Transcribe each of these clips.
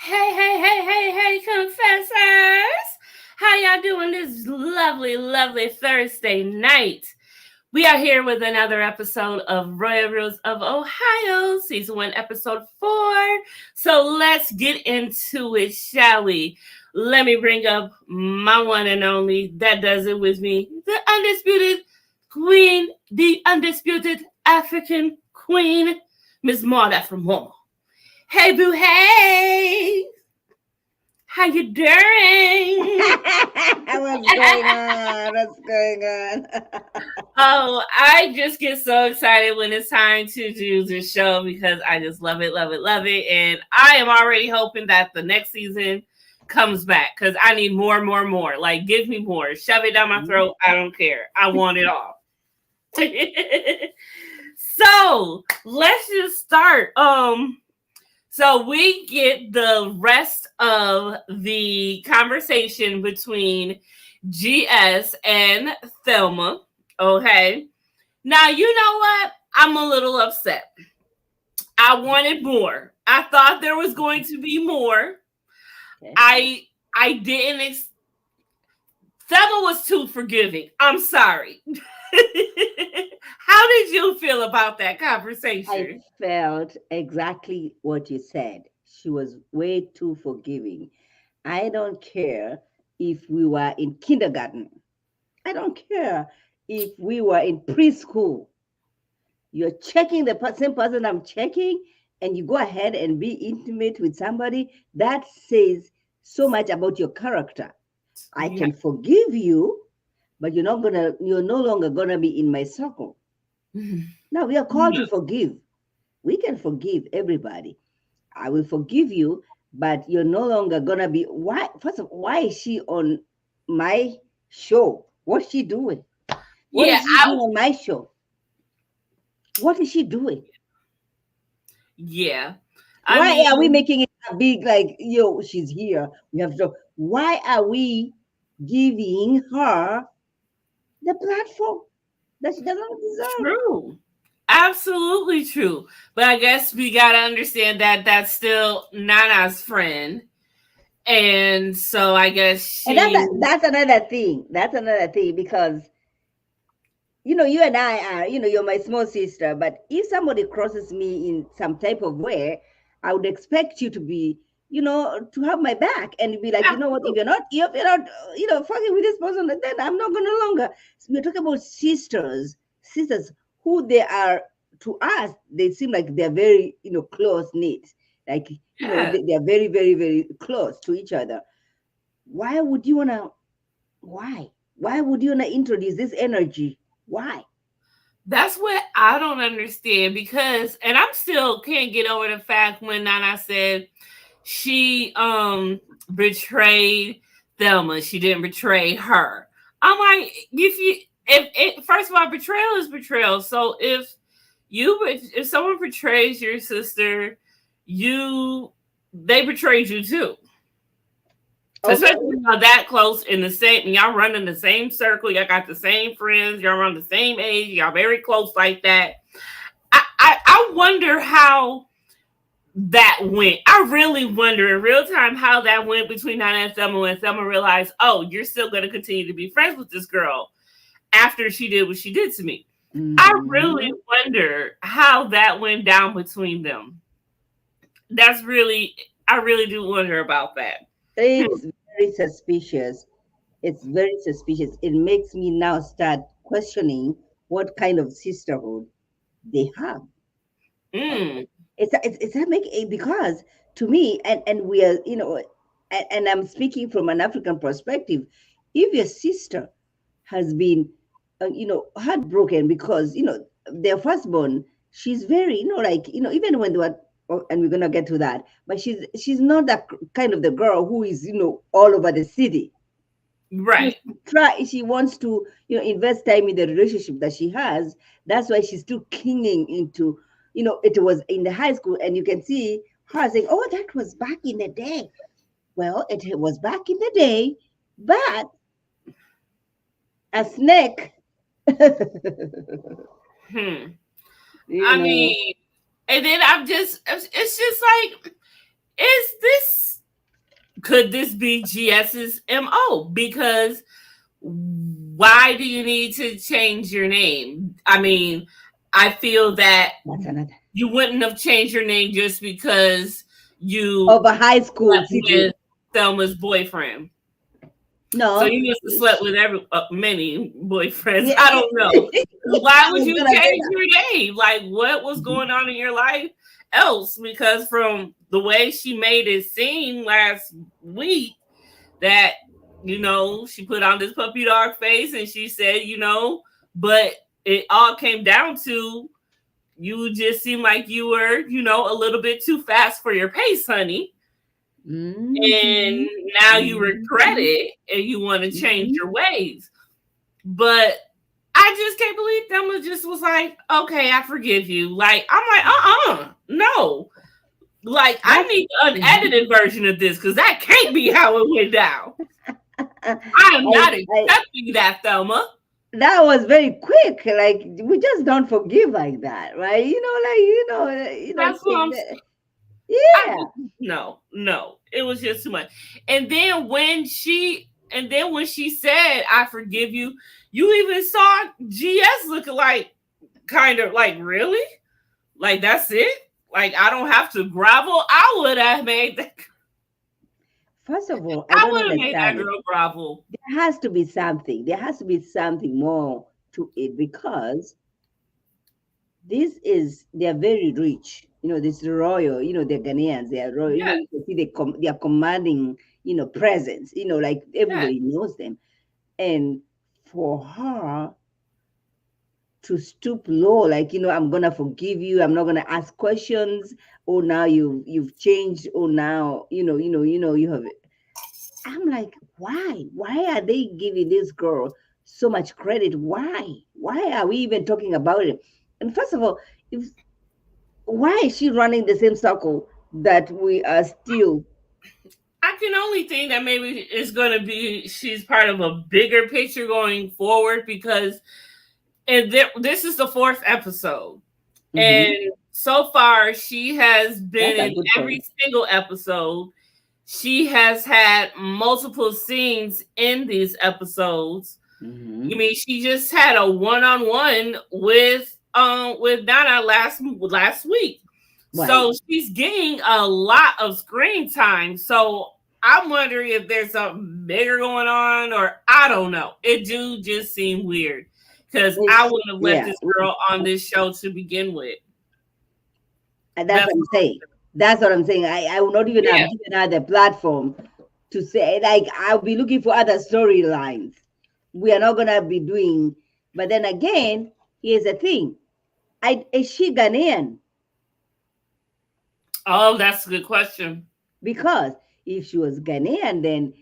Hey, confessors! How y'all doing this lovely Thursday night? We are here with another episode of Royal Rules of Ohio, Season 1, Episode 4. So let's get into it, shall we? Let me bring up my one and only that does it with me, the undisputed queen, the undisputed African queen, Miss Marta from Momo. Hey, boo, hey! How you doing? What's going on? What's going on? Oh, I just get so excited when it's time to do this show because I just love it. And I am already hoping that the next season comes back because I need more. Like, give me more. Shove it down my throat. I don't care. I want it all. So let's just start. So we get the rest of the conversation between GS and Thelma. Okay. Now, you know what? I'm a little upset. I wanted more. I thought there was going to be more. Okay. I didn't. Thelma was too forgiving. I'm sorry. How did you feel about that conversation? I felt exactly what you said. She was way too forgiving. I don't care if we were in kindergarten. I don't care if we were in preschool. You're checking the same person I'm checking, and you go ahead and be intimate with somebody. That says so much about your character. I can forgive you, but you're no longer gonna be in my circle. Now we are called to forgive. We can forgive everybody. I will forgive you, but you're no longer gonna be. Why? First of all, why is she on my show? What's she doing? What is she doing on my show? What is she doing? Yeah. Why are we making it a big like, yo, she's here? We have to. Why are we giving her the platform that she doesn't deserve? True. Absolutely true. But I guess we got to understand that that's still Nana's friend. And so I guess she. And that's another thing. That's another thing because, you and I are, you're my small sister. But if somebody crosses me in some type of way, I would expect you to be, to have my back and be like, you know what, if you're not, fucking with this person, then I'm not going to longer. We're talking about sisters who they are to us. They seem like they're very, close knit. Like, they are very, very, very close to each other. Why would you want to, why? Why would you want to introduce this energy? Why? That's what I don't understand because, and I'm still can't get over the fact when Nana said she betrayed Thelma. She didn't betray her. I'm like, if first of all, betrayal is betrayal. So if someone betrays your sister, they betrayed you too. Okay. Especially when y'all that close in the same, y'all run in the same circle, y'all got the same friends, y'all around the same age, y'all very close like that. I wonder how that went. I really wonder in real time how that went between Nana and Thelma when Thelma realized, oh, you're still going to continue to be friends with this girl after she did what she did to me. Mm-hmm. I really wonder how that went down between them. I really do wonder about that. It's very suspicious. It's very suspicious. It makes me now start questioning what kind of sisterhood they have. It's making, because to me, and we are, and I'm speaking from an African perspective. If your sister has been, heartbroken because their firstborn, she's very, even when they were, and we're gonna get to that, but she's not that kind of the girl who is all over the city. Right. She wants to invest time in the relationship that she has. That's why she's still clinging into, it was in the high school, and you can see her saying, oh, that was back in the day. Well, it was back in the day, but a snake. I mean, and then it's just like, could this be GS's MO? Because why do you need to change your name? I mean, I feel that you wouldn't have changed your name just because you of a high school with Thelma's boyfriend. No. So you must have slept with many boyfriends. Yeah. I don't know. Why would you change your name? Like, what was going on in your life else? Because from the way she made it seem last week that, she put on this puppy dog face and she said, but it all came down to you just seemed like you were, a little bit too fast for your pace, honey. Mm-hmm. And now you regret it and you want to change your ways. But I just can't believe Thelma just was like, okay, I forgive you. Like, I'm like, no. Like, I need an unedited version of this because that can't be how it went down. I am not accepting that, Thelma. That was very quick. Like, we just don't forgive like that, right? That's what I'm saying. Yeah. No, it was just too much. And then when she said, I forgive you, you even saw GS looking like, kind of like, really? Like, that's it? Like, I don't have to grovel? I would have made that. First of all, I would have made that girl grovel. There has to be something. There has to be something more to it because they're very rich. This royal, they're Ghanaians, they are royal, you can see they are commanding, presence, like everybody knows them. And for her to stoop low, like, I'm going to forgive you, I'm not going to ask questions. Oh, now you've changed. Oh, now, you have it. I'm like, why? Why are they giving this girl so much credit? Why? Why are we even talking about it? And first of all, why is she running the same circle that we are still? I can only think that maybe it's going to be she's part of a bigger picture going forward because this is the 4th episode. Mm-hmm. And so far she has been in every single episode. She has had multiple scenes in these episodes. Mm-hmm. I mean, she just had a one-on-one with Donna last week. Right. So she's getting a lot of screen time. So I'm wondering if there's something bigger going on, or I don't know. It do just seem weird because I wouldn't have let this girl on this show to begin with. And that's what I'm saying. That's what I'm saying. I will not even have given her the platform to say, like, I'll be looking for other storylines. We are not gonna be doing. But then again, here's the thing. Is she Ghanaian? Oh, that's a good question. Because if she was Ghanaian, then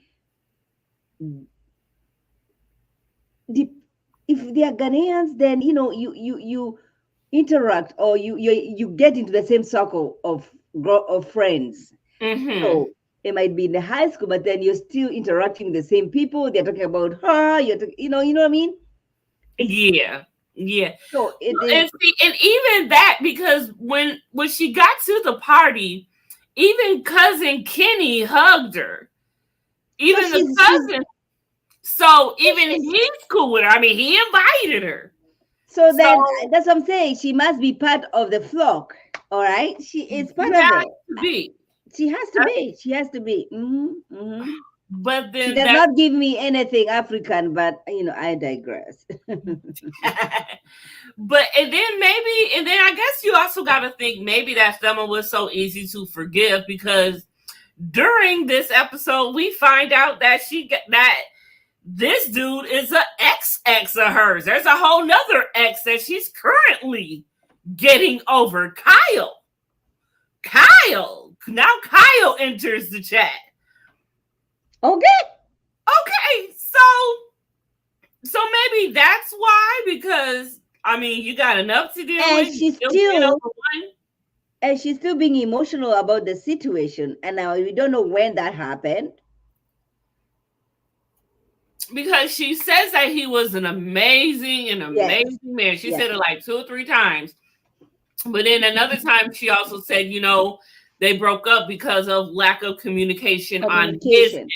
if they are Ghanaians, then you interact or you get into the same circle of friends. Mm-hmm. So it might be in the high school, but then you're still interacting with the same people. They're talking about her. You know what I mean? Yeah. So and even that, because when she got to the party, even cousin Kenny hugged her. Even the cousin. So even he's cool with her. I mean, he invited her. So then that's what I'm saying. She must be part of the flock. All right. She is part of it. She has to be. She has to be. Mm-hmm, mm-hmm. But then she does not give me anything African, but I digress. But and then I guess you also got to think maybe that Thelma was so easy to forgive because during this episode we find out that this dude is an ex of hers. There's a whole nother ex that she's currently getting over. Kyle. Now Kyle enters the chat. Okay. So maybe that's why, because I mean you got enough to do. And she's still being emotional about the situation. And now we don't know when that happened. Because she says that he was an amazing man. She said it like 2 or 3 times. But then another time she also said, they broke up because of lack of communication on his Communication.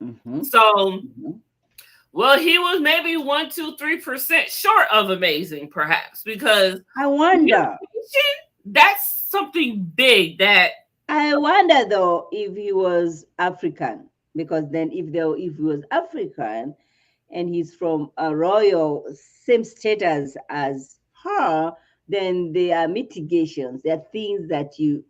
end. So, well, he was maybe 1, 2, 3% short of amazing, perhaps, because I wonder. That's something big. That I wonder though if he was African, because then if he was African and he's from a royal same status as her, then there are mitigations. There are things that you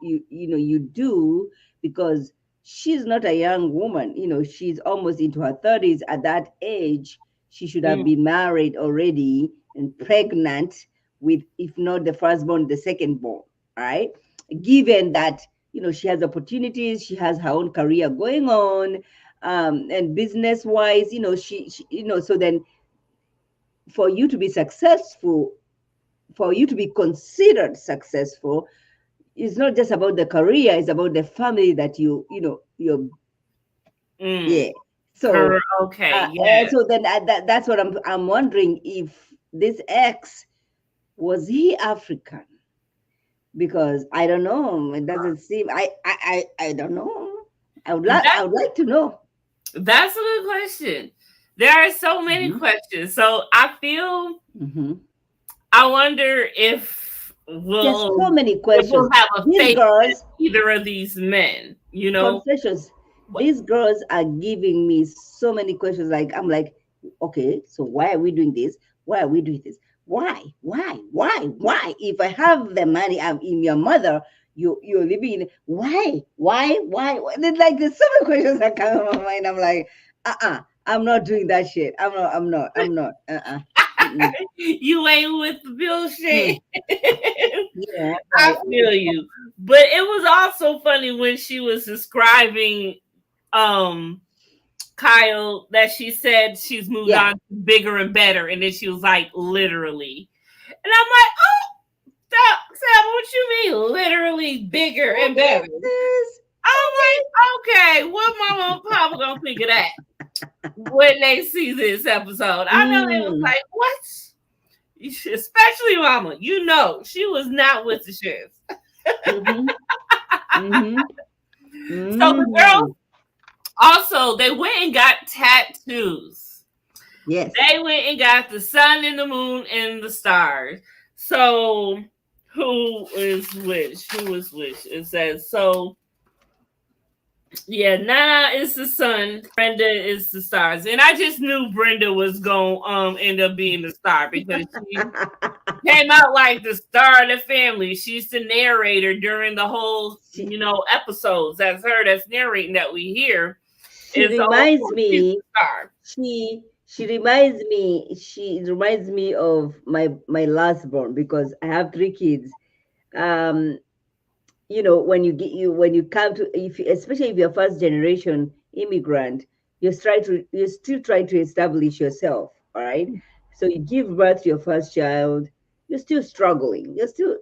do, because she's not a young woman. She's almost into her 30s. At that age, she should have been married already and pregnant with, if not the firstborn, the secondborn. All right. Given that she has opportunities, she has her own career going on, and business wise, she so then for you to be successful, for you to be considered successful, it's not just about the career, it's about the family that you're yeah. So okay, yeah. So then that's what I'm wondering, if this ex, was he African? Because I don't know. It doesn't seem. I don't know. I would like to know. That's a good question. There are so many questions. So I feel. I wonder if there's so many questions. We'll have a these girls, either of these men. Confessions. These girls are giving me so many questions. Like, I'm like, okay, so why are we doing this? Why are we doing this? Why? If I have the money, I'm in your mother, you're living in, why? Then, like, there's so many questions that come in my mind. I'm like, I'm not doing that shit. I'm not. You ain't with the bullshit. Yeah, I feel you. But it was also funny when she was describing Kyle, that she said she's moved on to bigger and better, and then she was like, literally. And I'm like, oh, Sam, what you mean literally bigger and better? I'm like, okay, what mama and papa gonna think of that when they see this episode? I know they was like, what? Especially mama, she was not with the shit. So the girls also, they went and got tattoos. Yes. They went and got the sun and the moon and the stars. So who is which? It says so. Yeah, Nana is the sun, Brenda is the stars. And I just knew Brenda was gonna end up being the star, because she came out like the star of the family. She's the narrator during the whole episodes. That's her that's narrating that we hear. She reminds me. She reminds me of my last born, because I have 3 kids. When you come to, especially if you're first generation immigrant, you still try to establish yourself. All right. So you give birth to your first child, you're still struggling. You're still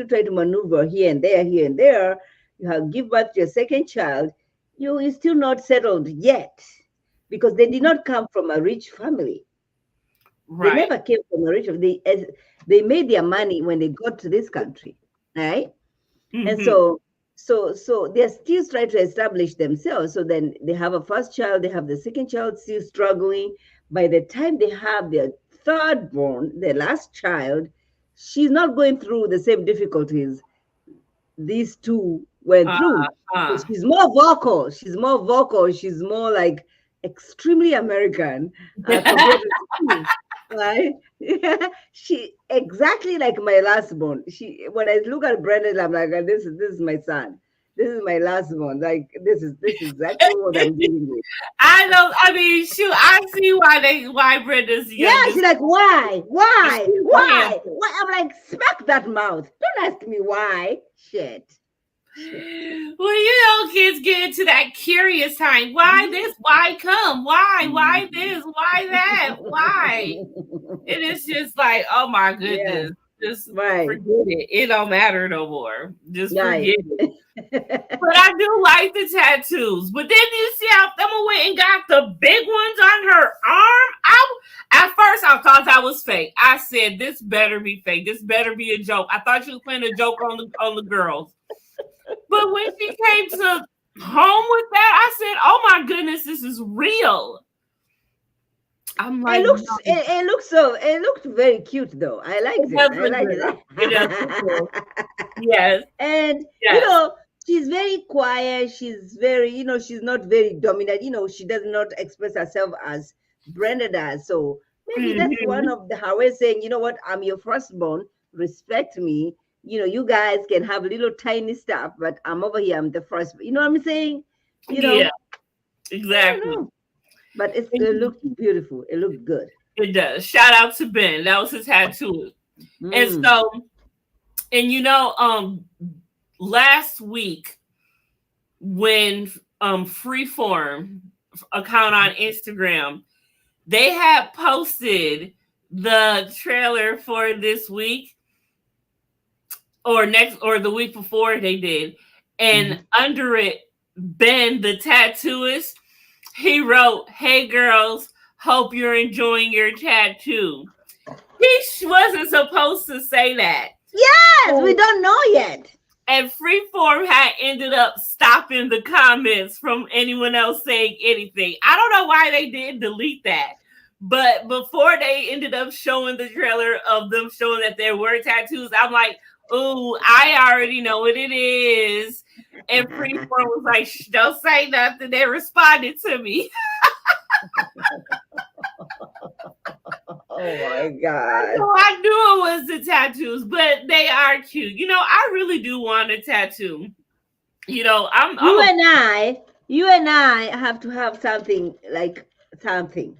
trying to maneuver here and there. You give birth to your second child, you're still not settled yet, because they did not come from a rich family. Right. They never came from a rich family. They made their money when they got to this country, right? And so they're still trying to establish themselves. So then they have a first child, they have the second child still struggling. By the time they have their third born, their last child, she's not going through the same difficulties these 2 went through. So she's more vocal. She's more like extremely American compared to right? She exactly like my last born. When I look at Brendan, I'm like, this is my son. This is my last one. Like, this is exactly what I'm dealing with. I know. I mean, shoot, I see why Brenda's. Yeah, she's like, why? I'm like, smack that mouth. Don't ask me why. Shit. Well, kids get into that curious time. Why this? Why come? Why this? Why that? Why? And it's just like, oh my goodness. Yeah. Just forget it. It don't matter no more. Just forget it. But I do like the tattoos. But then you see how Thelma went and got the big ones on her arm. At first, I thought that was fake. I said, this better be fake. This better be a joke. I thought she was playing a joke on the girls. But when she came to home with that, I said, "Oh my goodness, this is real." I'm like, no, it looked very cute though. I liked it it. does I look liked good. It does look good. it. Yes, And yes. she's very quiet. She's very, she's not very dominant. She does not express herself as Brenda does. So maybe that's one Mhm. of her ways saying, you know what, I'm your firstborn. Respect me. You guys can have little tiny stuff, but I'm over here. I'm the first. You know what I'm saying? Yeah, I don't exactly. know. But it looked beautiful. It looked good. It does. Shout out to Ben. That was his tattoo. And Mm. so, last week when Freeform account on Instagram, they had posted the trailer for this week or the week before they did. And under it, Ben, the tattooist, he wrote, "Hey girls, hope you're enjoying your tattoo." He wasn't supposed to say that. Yes, we don't know yet. And Freeform had ended up stopping the comments from anyone else saying anything. I don't know why they did delete that. But before they ended up showing the trailer of them showing that there were tattoos, I'm like, "Ooh, I already know what it is." And Freeform was like, "Shh, don't say nothing." They responded to me. Oh my God. So I knew it was the tattoos, but they are cute. I really do want a tattoo. I'm You and I have to have something like something.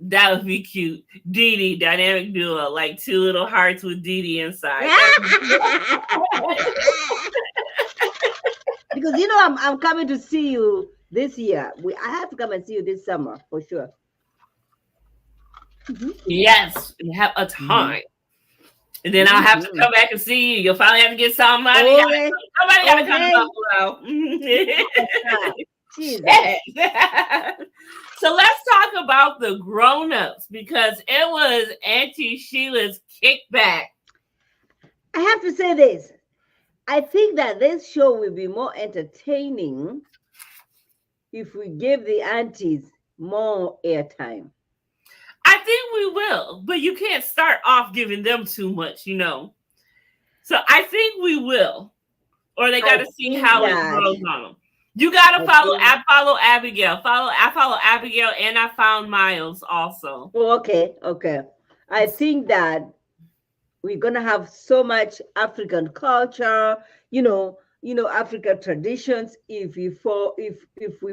that would be cute. Dee Dee, dynamic duo, like two little hearts with Dee Dee inside. Because I'm coming to see you this year. I have to come and see you this summer for sure. Yes, we have a time. And then I'll have to come back and see you. You'll finally have to get somebody. Okay. Somebody got to come to Buffalo. So let's talk about the grown-ups because it was Auntie Sheila's kickback. I have to say this. I think that this show will be more entertaining if we give the aunties more airtime. I think we will, but you can't start off giving them too much, So I think we will, or they got to see how it grows on them. You got to follow. I follow Abigail. I follow Abigail, and I found Miles also. Oh, okay. I think that we're gonna have so much African culture, African traditions if we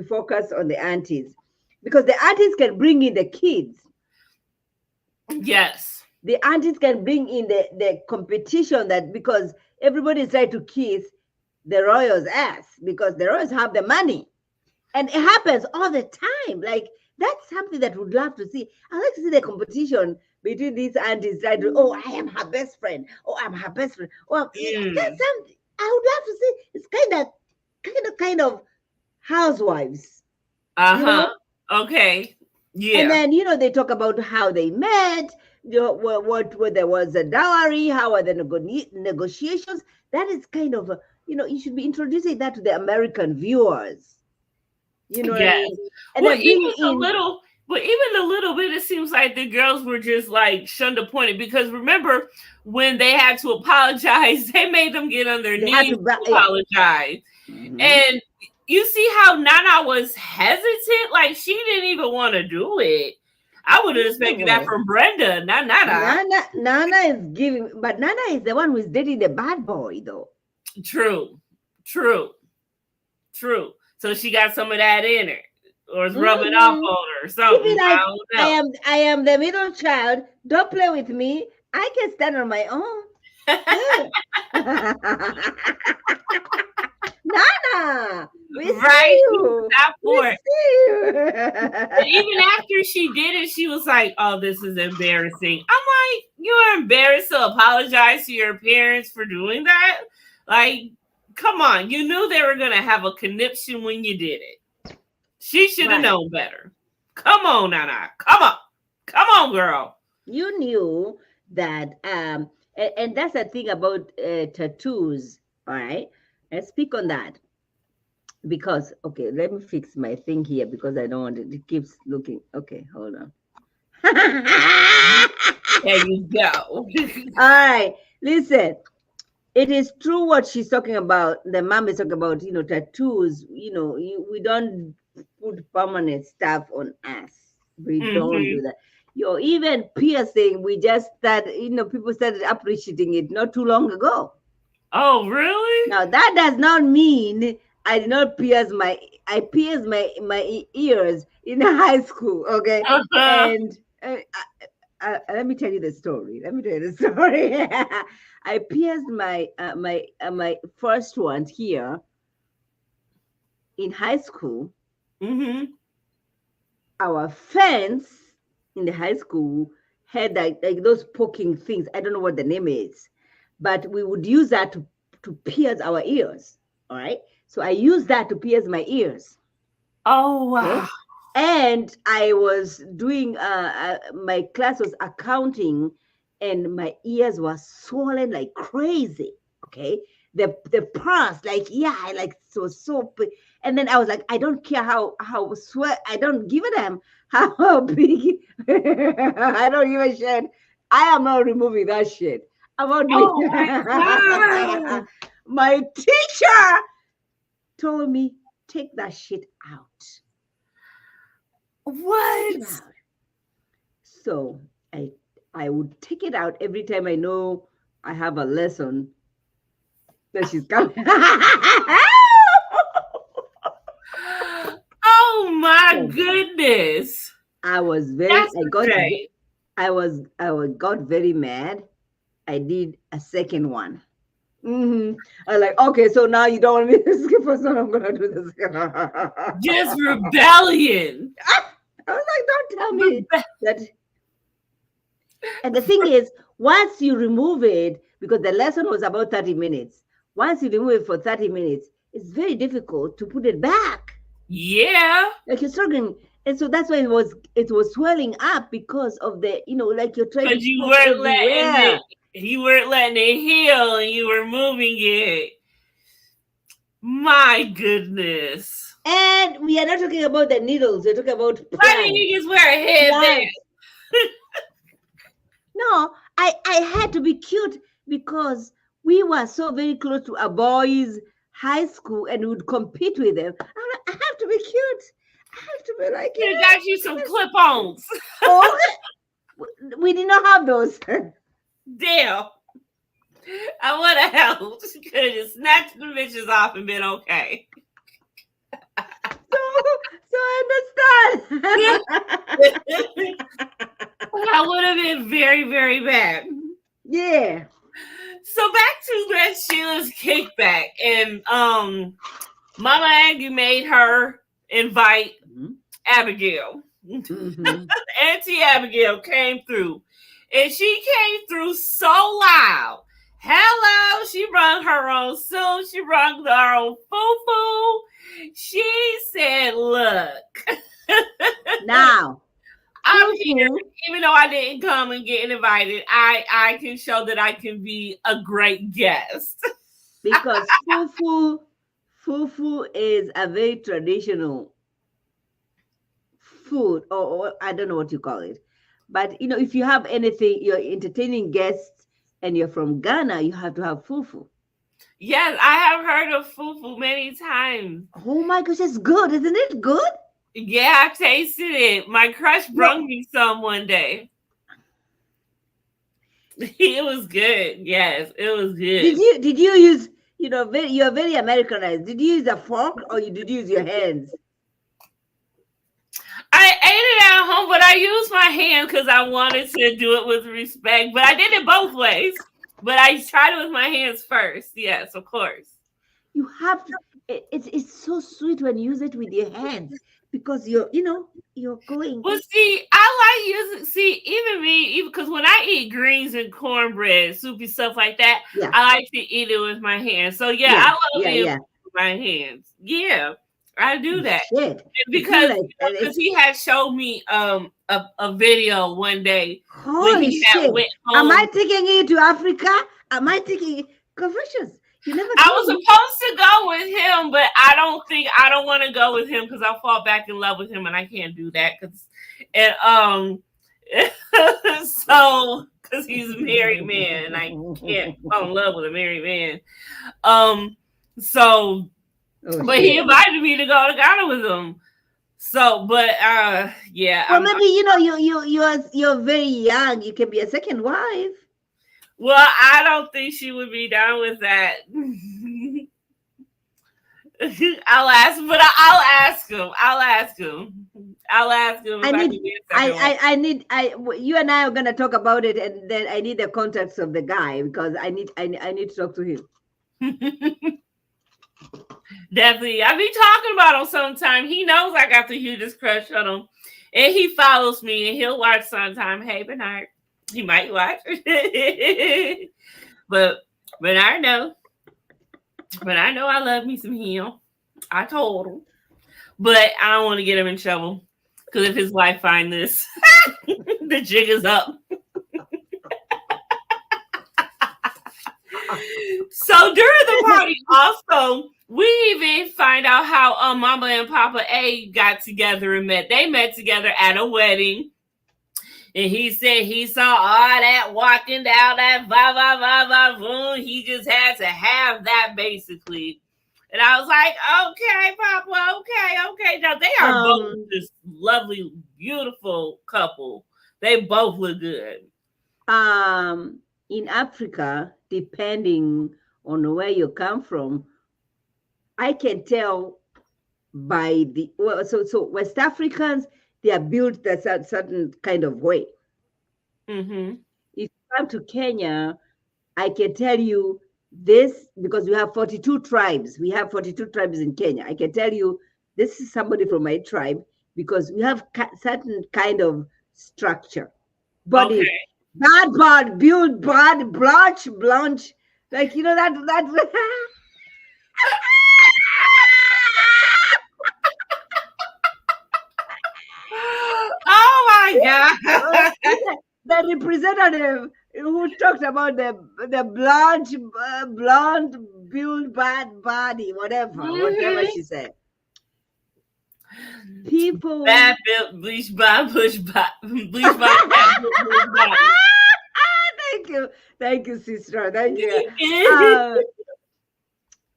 focus on the aunties, because the aunties can bring in the kids. Yes. The aunties can bring in the competition because everybody is trying to kiss the royals' ass because the royals have the money. And it happens all the time. Like, that's something that we'd love to see. I like to see the competition between these aunties trying to, oh, I am her best friend. Oh, I'm her best friend. Well, that's something I would love to see. It's kind of housewives. Okay. Yeah. And then they talk about how they met, what there was a dowry, how are the negotiations. That is kind of you should be introducing that to the American viewers. You know what I mean? And well, even a little bit, it seems like the girls were just like shunned appointed because remember when they had to apologize, they made them get on their knees to apologize. And you see how Nana was hesitant? Like she didn't even want to do it. I would have expected that from Brenda, not Nana. Nana is giving, but Nana is the one who is dating the bad boy, though. True. So she got some of that in her, or is rubbing off on her, or something. Like, I am the middle child. Don't play with me. I can stand on my own. Nana, we see you. And even after she did it, she was like, "Oh, this is embarrassing." I'm like, "You're embarrassed to apologize to your parents for doing that? Like, come on. You knew they were going to have a conniption when you did it. She should have known better. Come on, Nana. Come on, girl." You knew that, and that's the thing about tattoos, all right? Let's speak on that. Because, okay, let me fix my thing here because I don't want it. It keeps looking. Okay, hold on. There you go. All right, listen. It is true what she's talking about. The mom is talking about, tattoos. We don't put permanent stuff on us. We don't do that. Even piercing, we just started, people started appreciating it not too long ago. Oh, really? Now, that does not mean I did not pierce I pierced my ears in high school, okay? And let me tell you the story. I pierced my first one here in high school. Our fence in the high school had like those poking things. I don't know what the name is, but we would use that to pierce our ears. All right. So I used that to pierce my ears. Oh, wow. Okay? And I was doing, my class was accounting, and my ears were swollen like crazy. Okay. The pulse, so, and then I was like, I don't care how sweat, I don't give a damn how big, I don't give a shit. I am not removing that shit. I'm not doing my My teacher told me, take that shit out. What? So I would take it out every time I know I have a lesson that she's coming. Oh my goodness. I was very got very mad. I did a second one. I was like, okay, so now you don't want me to skip first one, I'm gonna do this. Just rebellion. I was like, don't tell me that. And the thing is, once you remove it, because the lesson was about 30 minutes, once you remove it for 30 minutes, it's very difficult to put it back. Yeah. Like you're struggling. And so that's why it was swelling up because of the, like you're trying to. Because you weren't letting it heal and you were moving it. My goodness. And we are not talking about the needles. We're talking about. Why didn't you just wear a headband? No, I had to be cute because we were so very close to a boys' high school and would compete with them. I'm like, I have to be cute. I have to be like. You got you some clip-ons. Oh, we did not have those. Damn. I would have helped. Could have just snatched the bitches off and been okay. So I understand. That would have been very, very bad. Yeah. So back to Red Sheila's kickback, and Mama Aggie made her invite Abigail. Auntie Abigail came through, and she came through so loud. Hello, she brought her own soup. She brought her own foo-foo. She said, look. Now. I'm here, even though I didn't come and get invited. I can show that I can be a great guest. Because fufu is a very traditional food, or I don't know what you call it. But, if you have anything, you're entertaining guests and you're from Ghana, you have to have fufu. Yes, I have heard of fufu many times. Oh my gosh, it's good. Isn't it good? Yeah, I tasted it. My crush brought me some one day. It was good. Yes, it was good. Did you use, you're very Americanized. Did you use a fork or did you use your hands? I ate it at home, but I used my hand because I wanted to do it with respect. But I did it both ways. But I tried it with my hands first. Yes, of course. You have to. It's so sweet when you use it with your hands. Because you're going. Well, see, I like using, even me, because when I eat greens and cornbread, soupy stuff like that, I like to eat it with my hands. So I love it with my hands. Yeah, I do that. Because he had showed me a video one day. Holy shit. Am I taking you to Africa? Am I taking Confessions? You never I told was me. supposed to go with him, but I don't want to go with him because I'll fall back in love with him, and I can't do that so because he's a married man, and I can't fall in love with a married man. So, but he invited me to go to Ghana with him. So, but yeah. Well, maybe you're very young. You can be a second wife. Well, I don't think she would be down with that. I'll ask, but I'll ask him. I'll ask him. You and I are gonna talk about it, and then I need the contacts of the guy because I need to talk to him. Definitely. I be talking about him sometime. He knows I got the hugest crush on him. And he follows me and he'll watch sometime. Hey, Bernard. He might watch. but I know. But I know I love me some him. I told him. But I don't want to get him in trouble. Because if his wife find this, the jig is up. So during the party, also, we even find out how Mama and Papa A got together and met. They met together at a wedding. And he said he saw all that walking down that va. He just had to have that, basically. And I was like, okay, Papa, okay. Now, they are both this lovely, beautiful couple. They both look good. In Africa, depending on where you come from, I can tell by so West Africans, they are built a certain kind of way. Mm-hmm. If you come to Kenya, I can tell you this because we have 42 tribes. We have 42 tribes in Kenya. I can tell you this is somebody from my tribe because we have certain kind of structure. Body, okay. bad, build, bad, blanch, like that. Oh my God! The representative who talked about the blonde, build, bad body, whatever she said. People bad built, bleach by push by bleach by bad. Thank you, sister. Thank you.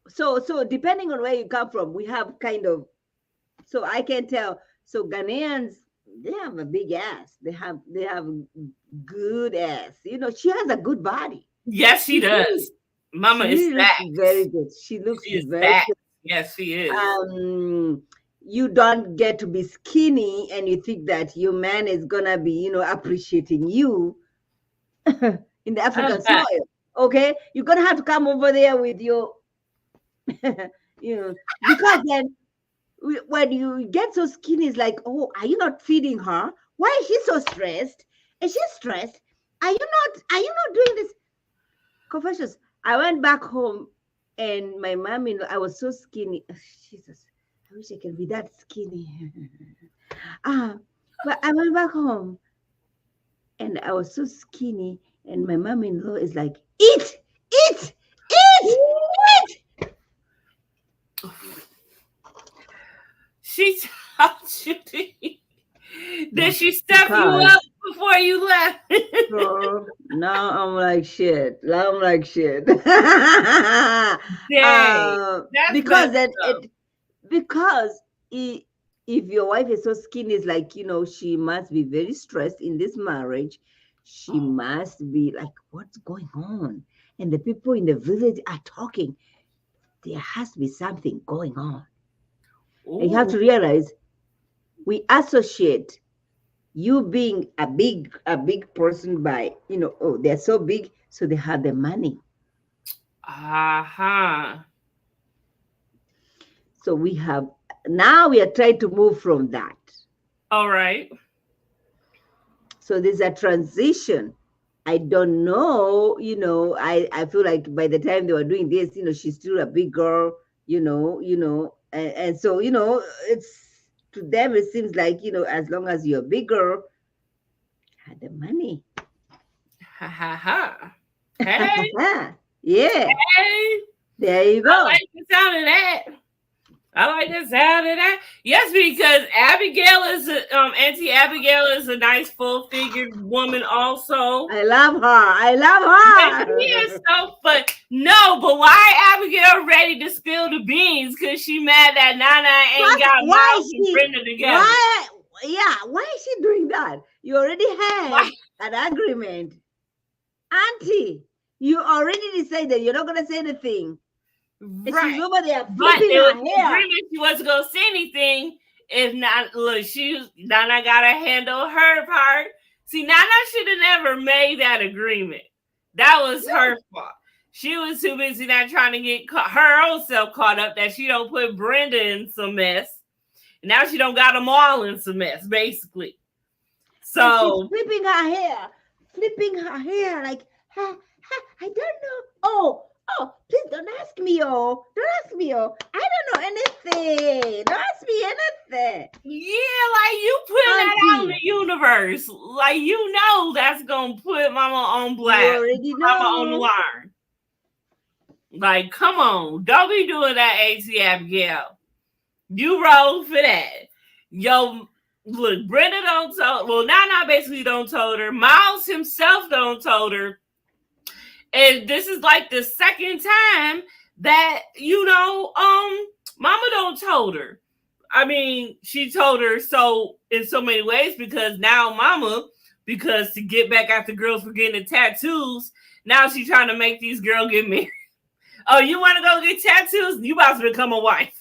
So depending on where you come from, we have kind of. So I can tell. So Ghanaians, they have a big ass. They have good ass. She has a good body. Yes, she does. Mama is fat. Very good. She looks very fat. good. Yes, she is. You don't get to be skinny and you think that your man is gonna be, appreciating you in the African soil. Okay, you're gonna have to come over there with your, because then when you get so skinny, it's like, oh, are you not feeding her? Why is she so stressed? Is she stressed? Are you not doing this? Confessions. I went back home and my mom, I was so skinny. Jesus, I wish I could be that skinny. But I went back home and I was so skinny and my mom-in-law is like, eat. She told you to eat. Did she step you up before you left? Now I'm like shit. Because if your wife is so skinny, it's like, she must be very stressed in this marriage. She must be like, what's going on? And the people in the village are talking. There has to be something going on. And you have to realize we associate you being a big person by, they're so big, so they have the money. So we are trying to move from that. All right. So there's a transition. I don't know, I feel like by the time they were doing this, she's still a big girl, and so, it's to them, it seems like, as long as you're bigger, had the money. Hey. Yeah. Hey. There you I go. like the sound of that. I like the sound of that. Yes, because Abigail is Auntie Abigail is a nice full-figured woman also. I love her. I love Yes, she her. is so fun. No, but why Abigail ready to spill the beans? Because she mad that Nana ain't got Why Miles is and she? Brenda together. Why? Yeah. Why is she doing that? You already Why? had an agreement, Auntie. You already decided you're not gonna say anything. And Right. she's over there But flipping it was her the hair. agreement she wasn't gonna say anything if not. Look, Nana gotta handle her part. See, Nana should have never made that agreement. That was her fault. She was too busy not trying to get her own self caught up that she don't put Brenda in some mess. And now she don't got them all in some mess, basically. So and she's flipping her hair like, I don't know. Oh, please don't ask me, don't ask me, I don't know anything. Don't ask me anything. Yeah, like you putting that out in the universe. Like you know that's gonna put Mama on blast. You already know. Mama on the line. Like, come on. Don't be doing that, AC Abigail. You roll for that. Yo, look, Brenda don't told. Well, Nana basically don't told her. Miles himself don't told her. And this is like the second time that, Mama don't told her. I mean, she told her so in so many ways because now Mama, because to get back at the girls for getting the tattoos, now she's trying to make these girls get married. Oh, you want to go get tattoos? You about to become a wife.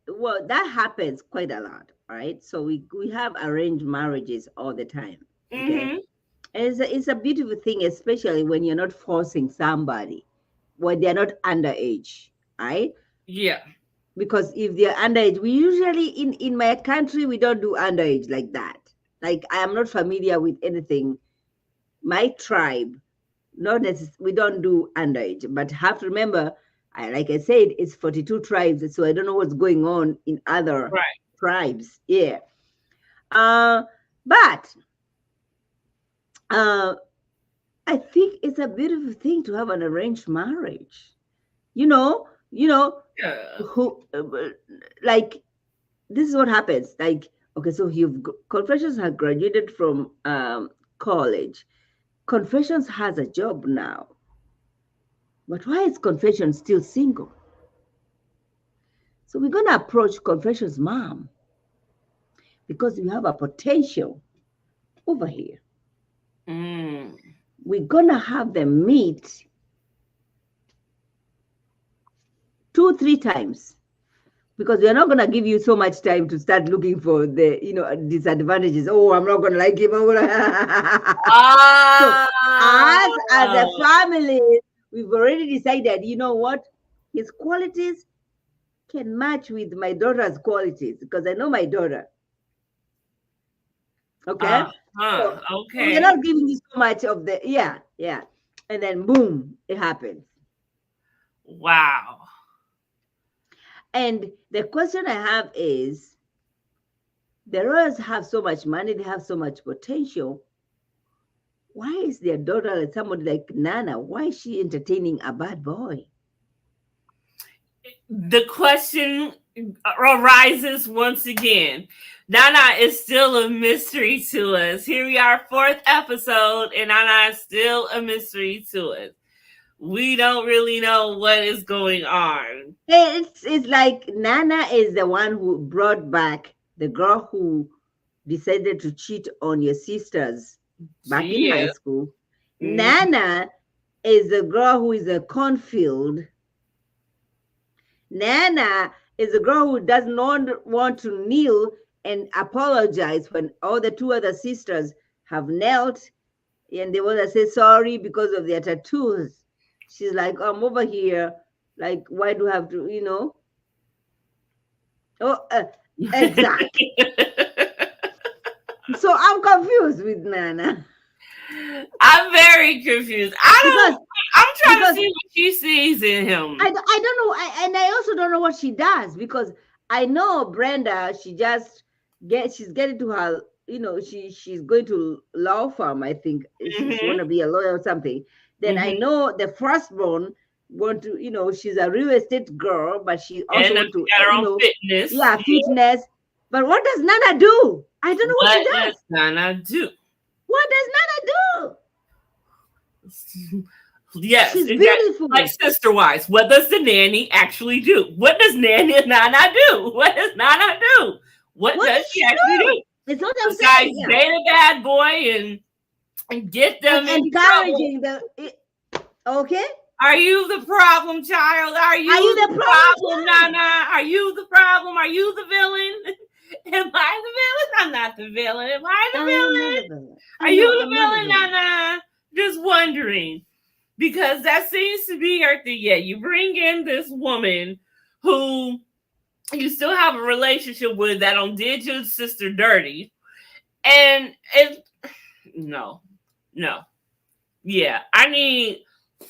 Well, that happens quite a lot, right? So we have arranged marriages all the time. Okay? Mm-hmm. And it's a beautiful thing, especially when you're not forcing somebody, when they're not underage, right? Yeah. Because if they're underage, we usually in my country we don't do underage like that. Like I am not familiar with anything. My tribe, not necessarily, we don't do underage, but have to remember, like I said, it's 42 tribes, so I don't know what's going on in other tribes. Yeah. But I think it's a beautiful thing to have an arranged marriage. Who like this is what happens. Like, okay, so Confessions has graduated from college. Confessions has a job now. But why is Confessions still single? So we're gonna approach Confessions' mom because we have a potential over here. We're gonna have them meet 2-3 times because we're not gonna give you so much time to start looking for the disadvantages. Oh, I'm not gonna like him. So us as a family, we've already decided, you know what, his qualities can match with my daughter's qualities because I know my daughter. Okay. So okay. we're not giving you so much of the and then boom, it happens. Wow. And the question I have is, the Royals have so much money, they have so much potential. Why is their daughter, like somebody like Nana, why is she entertaining a bad boy? The question arises once again. Nana is still a mystery to us. Here we are, 4th episode, and Nana is still a mystery to us. We don't really know what is going on. It's like Nana is the one who brought back the girl who decided to cheat on your sisters back in high school. Mm-hmm. Nana is the girl who is a cornfield. Nana is a girl who does not want to kneel and apologize when all the 2 other sisters have knelt and they want to say sorry because of their tattoos. She's like, I'm over here. Like, why do I have to, exactly. So I'm confused with Nana. I'm very confused. I'm trying to see what she sees in him. I don't know. And I also don't know what she does because I know Brenda, she's getting to her, she's going to law firm, I think. She want to be a lawyer or something. Then I know the firstborn want to, she's a real estate girl, but she also And want to, she got her own fitness. Yeah, fitness. But what does Nana do? I don't know what she does. Nana do? What does Nana do? Yes, she's beautiful. Like sister wise, what does the nanny actually do? What does Nana do? What does Nana do? What does she actually do? It's not besides date a bad boy and get them and encouraging the. Okay. Are you the problem, child? Are you the problem, Nana? Are you the problem? Are you the villain? Am I the villain? I'm not the villain. Am I the villain? Are you the villain, Nana? Just wondering. Because that seems to be your thing. Yeah, you bring in this woman who you still have a relationship with that did your sister dirty. And no. Yeah, I need,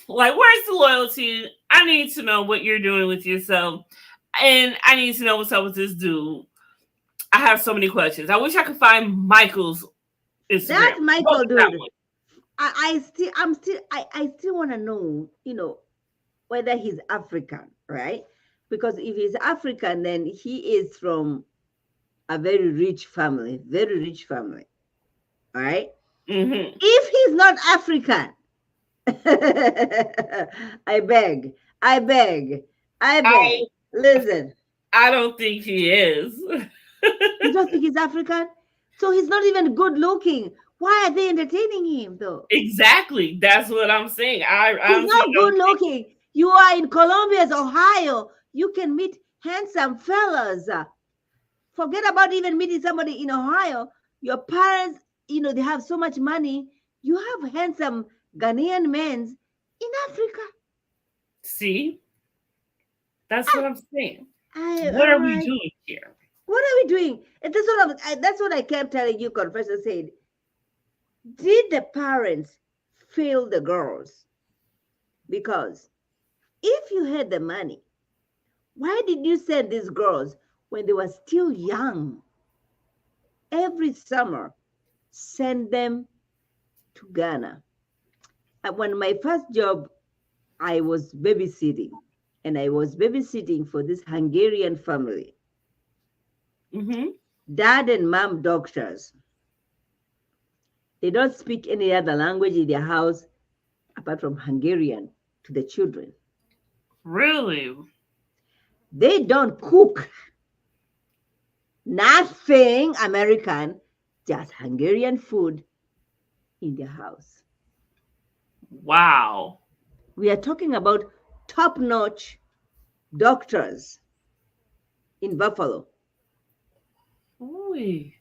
where's the loyalty? I need to know what you're doing with yourself. And I need to know what's up with this dude. I have so many questions. I wish I could find Michael's Instagram. That's Michael, dude. I still want to know, whether he's African, right? Because if he's African, then he is from a very rich family, all right? Mm-hmm. If he's not African, I beg. Listen. I don't think he is. You don't think he's African? So he's not even good looking. Why are they entertaining him, though? Exactly. That's what I'm saying. He's not good looking. You are in Columbus, Ohio. You can meet handsome fellas. Forget about even meeting somebody in Ohio. Your parents, they have so much money. You have handsome Ghanaian men in Africa. See? That's what I'm saying. What are we doing here? What are we doing? That's what I kept telling you, Confessor said. Did the parents fail the girls? Because if you had the money, why did you send these girls when they were still young? Every summer, send them to Ghana. When my first job, I was babysitting, and I was babysitting for this Hungarian family. Mm-hmm. Dad and mom doctors. They don't speak any other language in their house apart from Hungarian to the children. Really? They don't cook. Nothing American, just Hungarian food in their house. Wow. We are talking about top-notch doctors in Buffalo. Oy.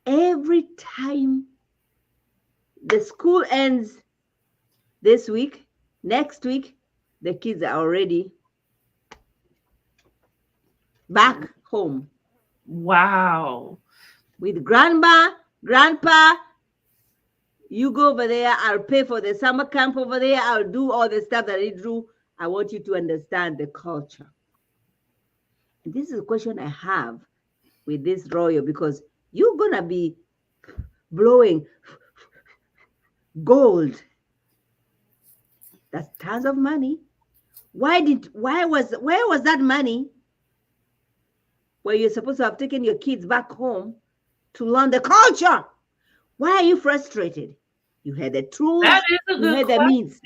Every time the school ends this week, next week, the kids are already back home. Wow. With grandpa, you go over there, I'll pay for the summer camp over there, I'll do all the stuff that I do. I want you to understand the culture. And this is a question I have with this royal, because you're gonna be blowing gold. That's tons of money. Where was that money where you're supposed to have taken your kids back home to learn the culture? Why are you frustrated? You had the tools, you had the means.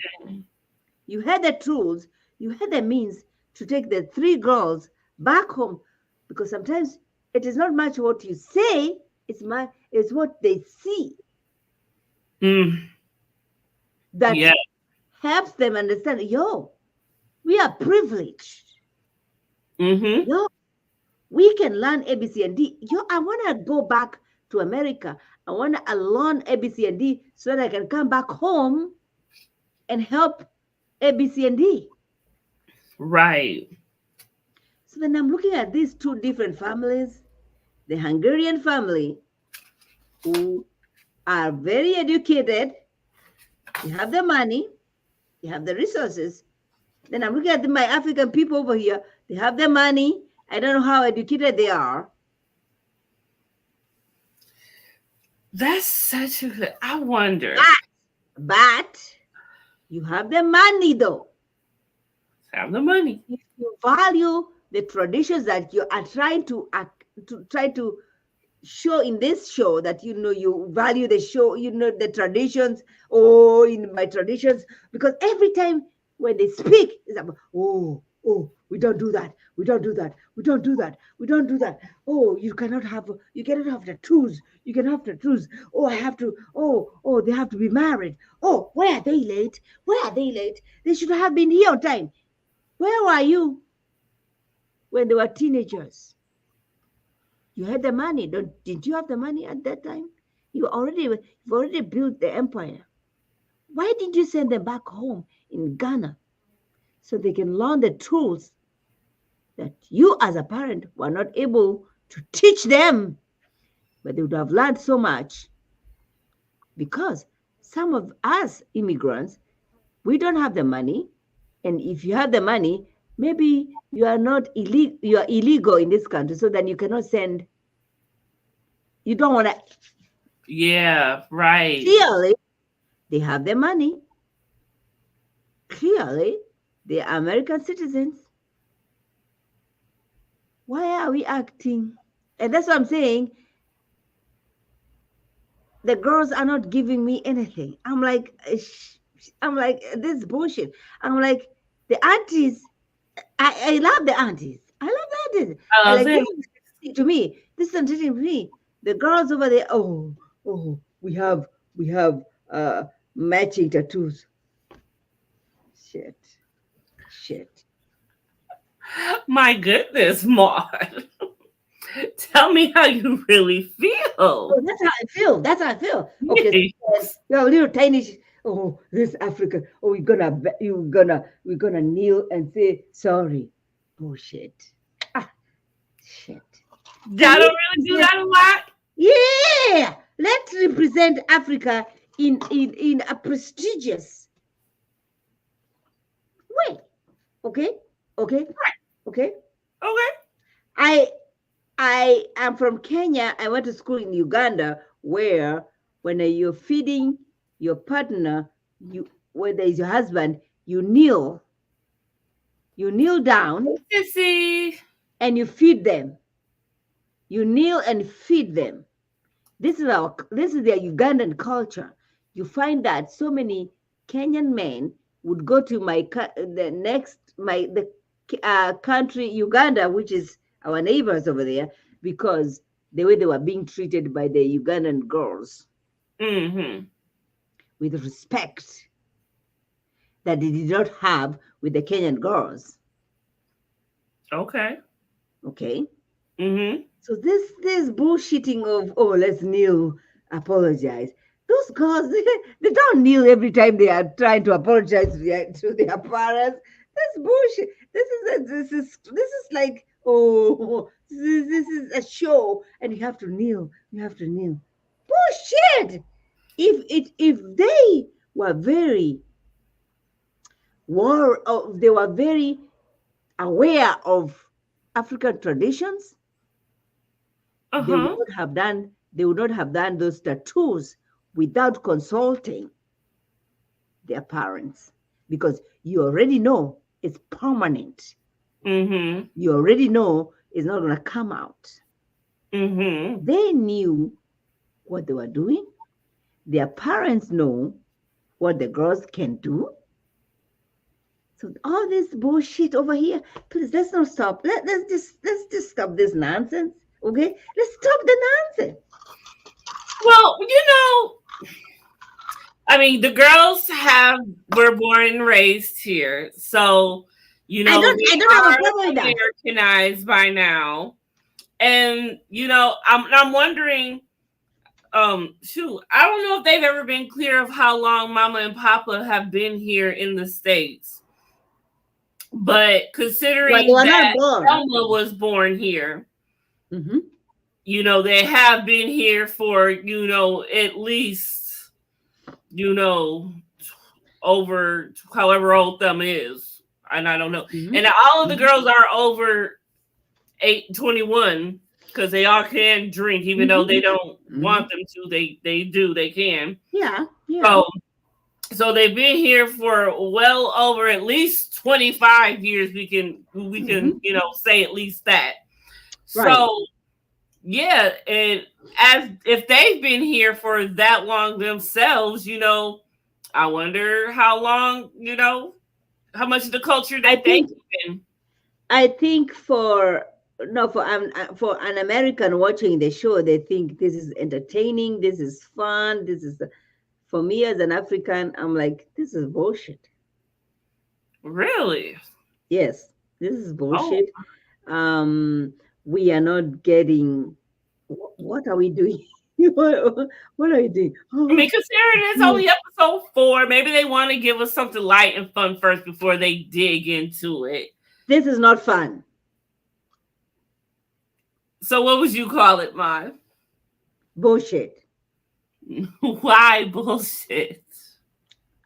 You had the tools, you had the means to take the 3 girls back home, because sometimes it is not much what you say, it's what they see. That helps them understand, we are privileged. Mm-hmm. We can learn ABC and D. I want to go back to America. I want to learn ABC and D so that I can come back home and help ABC and D. Right. So then I'm looking at these 2 different families. The Hungarian family, who are very educated, they have the money, they have the resources. Then I'm looking at my African people over here. They have the money. I don't know how educated they are. That's such a good, I wonder. But You have the money though. Have the money. If you value the traditions that you are trying to try to show in this show, that you value the show, the traditions. Oh, in my traditions, because every time when they speak, it's about, oh, we don't do that, we don't do that, we don't do that, we don't do that. Oh, you cannot have tattoos, you can have tattoos. Oh, I have to. Oh, they have to be married. Oh, why are they late? Why are they late? They should have been here on time. Where were you when they were teenagers? You had the money. Didn't you have the money at that time? You've already built the empire. Why didn't you send them back home in Ghana so they can learn the tools that you as a parent were not able to teach them? But they would have learned so much, because some of us immigrants, we don't have the money. And if you have the money, maybe you are illegal in this country, so then you cannot send. You don't want to. Yeah, right. Clearly, they have the money. Clearly, they are American citizens. Why are we acting? And that's what I'm saying. The girls are not giving me anything. I'm like, this is bullshit. I'm like, the aunties. I love the aunties. I love the aunties. To me, this is entertaining to me. The girls over there. Oh, we have matching tattoos. Shit. My goodness, Maud. Tell me how you really feel. Oh, that's how I feel. Okay, Yes. you're a little tiny. Oh, this Africa. Oh, we're gonna kneel and say sorry. Bullshit. Shit. Y'all don't really do that a lot. Yeah, let's represent Africa in a prestigious way. Okay. Okay. I am from Kenya. I went to school in Uganda, where when you're feeding your partner, whether it's your husband, you kneel down Sissy. and you feed them. You kneel and feed them. This is their Ugandan culture. You find that so many Kenyan men would go to the country, Uganda, which is our neighbors over there, because the way they were being treated by the Ugandan girls, with respect that they did not have with the Kenyan girls. Okay. So this bullshitting of, let's kneel, apologize. Those girls, they don't kneel every time they are trying to apologize to their parents. That's bullshit. This is like, this is a show, and you have to kneel. Bullshit. If they were very aware of African traditions, they would not have done those tattoos without consulting their parents, because you already know it's permanent. You already know it's not going to come out. They knew what they were doing. Their parents know what the girls can do. So all this bullshit over here, please, let's not stop. Let's just stop this nonsense. Okay, let's stop the nonsense. Well, I mean, the girls were born and raised here, so I don't have a problem with that. Americanized by now, and I'm wondering. Shoot, I don't know if they've ever been clear of how long Mama and Papa have been here in the States. But considering that Elma was born here, they have been here for, at least, over however old Thelma is. And I don't know. And all of the girls are over 21. Because they all can drink, even though they don't want them to. They do. They can. Yeah. So they've been here for well over at least 25 years. We can say at least that. Right. So yeah, and as if they've been here for that long themselves, I wonder how long, how much of the culture that they've been. I think for an American watching the show, they think this is entertaining, this is fun, this is. For me as an African, I'm like, this is bullshit. Really? Yes, this is bullshit. We are not getting. What are we doing? What are you doing? I mean, considering it's only episode 4, maybe they want to give us something light and fun first before they dig into it. This is not fun. So what would you call it, Ma? Bullshit. Why bullshit?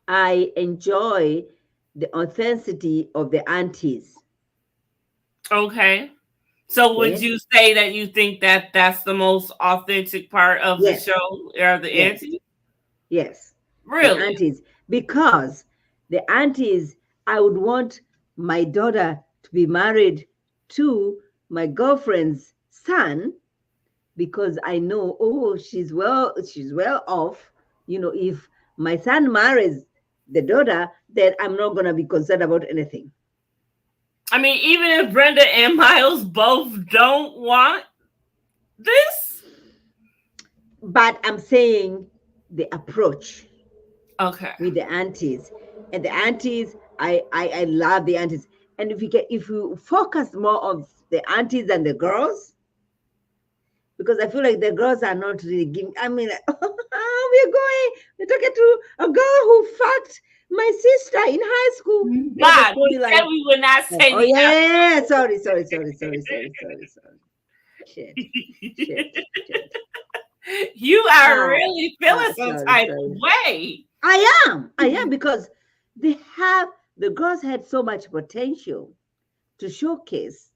I enjoy the authenticity of the aunties. Okay. So would you say that you think that that's the most authentic part of the show, or the aunties? Yes. Really? The aunties. Because the aunties, I would want my daughter to be married to my girlfriend's son, because I know, she's well off. If my son marries the daughter, then I'm not going to be concerned about anything. I mean, even if Brenda and Miles both don't want this? But I'm saying the approach. Okay. With the aunties. And the aunties, I love the aunties. And if you focus more on the aunties than the girls, because I feel like the girls are not really giving. I mean, we're talking to a girl who fucked my sister in high school. God, we said we would not say. Oh yeah, sorry. Shit. You are really feeling some type of way. I am, because the girls had so much potential to showcase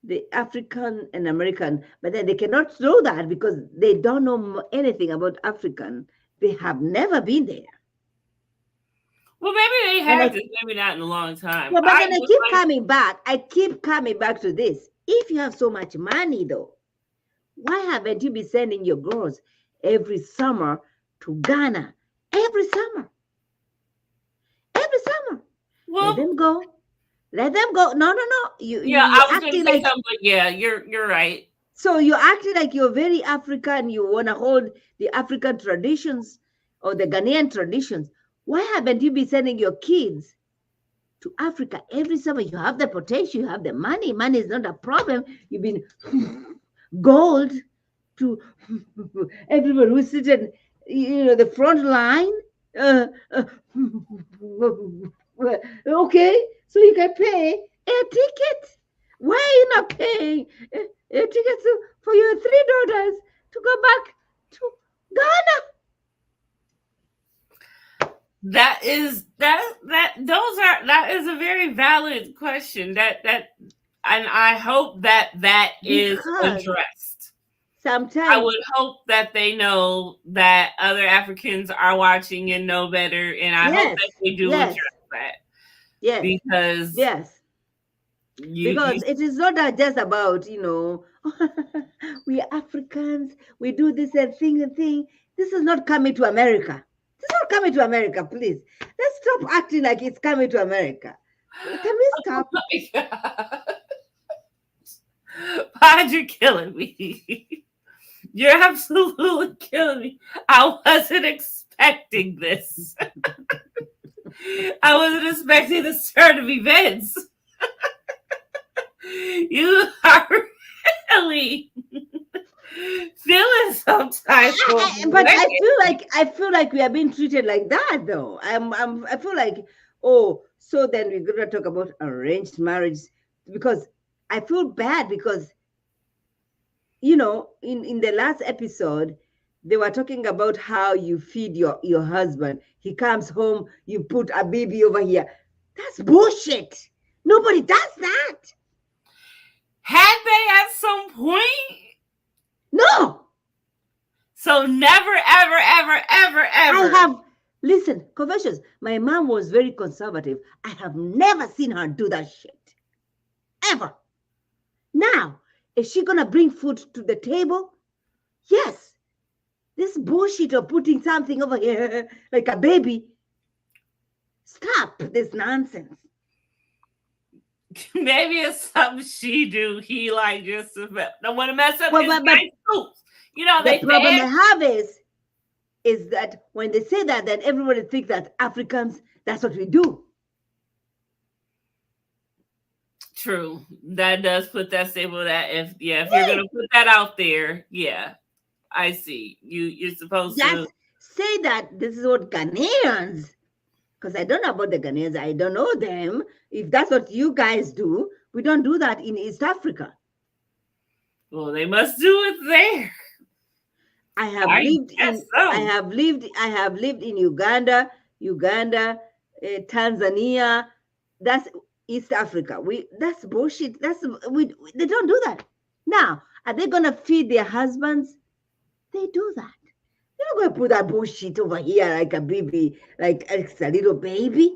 the African and American, but then they cannot do that because they don't know anything about African. They have never been there. Well, maybe they have, maybe not in a long time. Yeah, but then I keep coming back. I keep coming back to this. If you have so much money, though, why haven't you been sending your girls every summer to Ghana? Every summer. Well, let them go. No. I was going to say something, but yeah, you're right. So you're acting like you're very African. You want to hold the African traditions or the Ghanaian traditions. Why haven't you been sending your kids to Africa every summer? You have the potential. You have the money. Money is not a problem. You've been gold to everyone who's sitting, the front line. Okay, so you can pay a ticket. Why are you not paying a ticket for your 3 daughters to go back to Ghana? That is a very valid question. And I hope that is addressed. Sometimes I would hope that they know that other Africans are watching and know better, and I hope that they do address that. Yes. Because because it is not just about, we are Africans, we do this and thing. This is not coming to America. This is not coming to America, please. Let's stop acting like it's coming to America. Can we stop? Oh my God. Why'd you killing me? You're absolutely killing me. I wasn't expecting this. I wasn't expecting this turn of events. You are really feeling some type of but I feel like we are being treated like that, though. I feel like, so then we're gonna talk about arranged marriage, because I feel bad because in the last episode they were talking about how you feed your husband. He comes home, you put a baby over here. That's bullshit. Nobody does that. Had they at some point? No. So No, never, ever, ever, ever, ever. Listen, Confessions, my mom was very conservative. I have never seen her do that shit. Ever. Now, is she going to bring food to the table? Yes. This bullshit of putting something over here like a baby. Stop this nonsense. Maybe it's something she do. He like just don't want to mess up his nice soups. You know, the problem I have is that when they say that, then everybody thinks that Africans, that's what we do. True. That does put that staple that if you're gonna put that out there, yeah. I see. You're supposed to say that this is what Ghanaians, because I don't know about the Ghanaians, I don't know them. If that's what you guys do, we don't do that in East Africa. Well, they must do it there. I have lived in Uganda, Tanzania. That's East Africa. That's bullshit. They don't do that. Now, are they gonna feed their husbands? They do that. They're not gonna put that bullshit over here like a baby, like it's a little baby.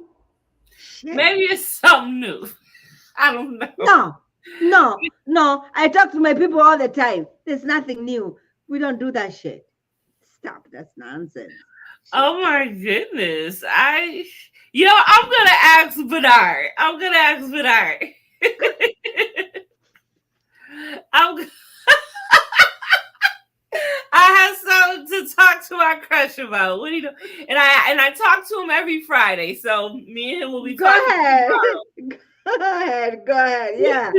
Shit. Maybe it's something new. I don't know. No. I talk to my people all the time. There's nothing new. We don't do that shit. Stop. That's nonsense. Oh my goodness. I'm gonna ask Bernard. I have something to talk to our crush about. What do you do? And I talk to him every Friday. So me and him will be talking. Go ahead. Yeah.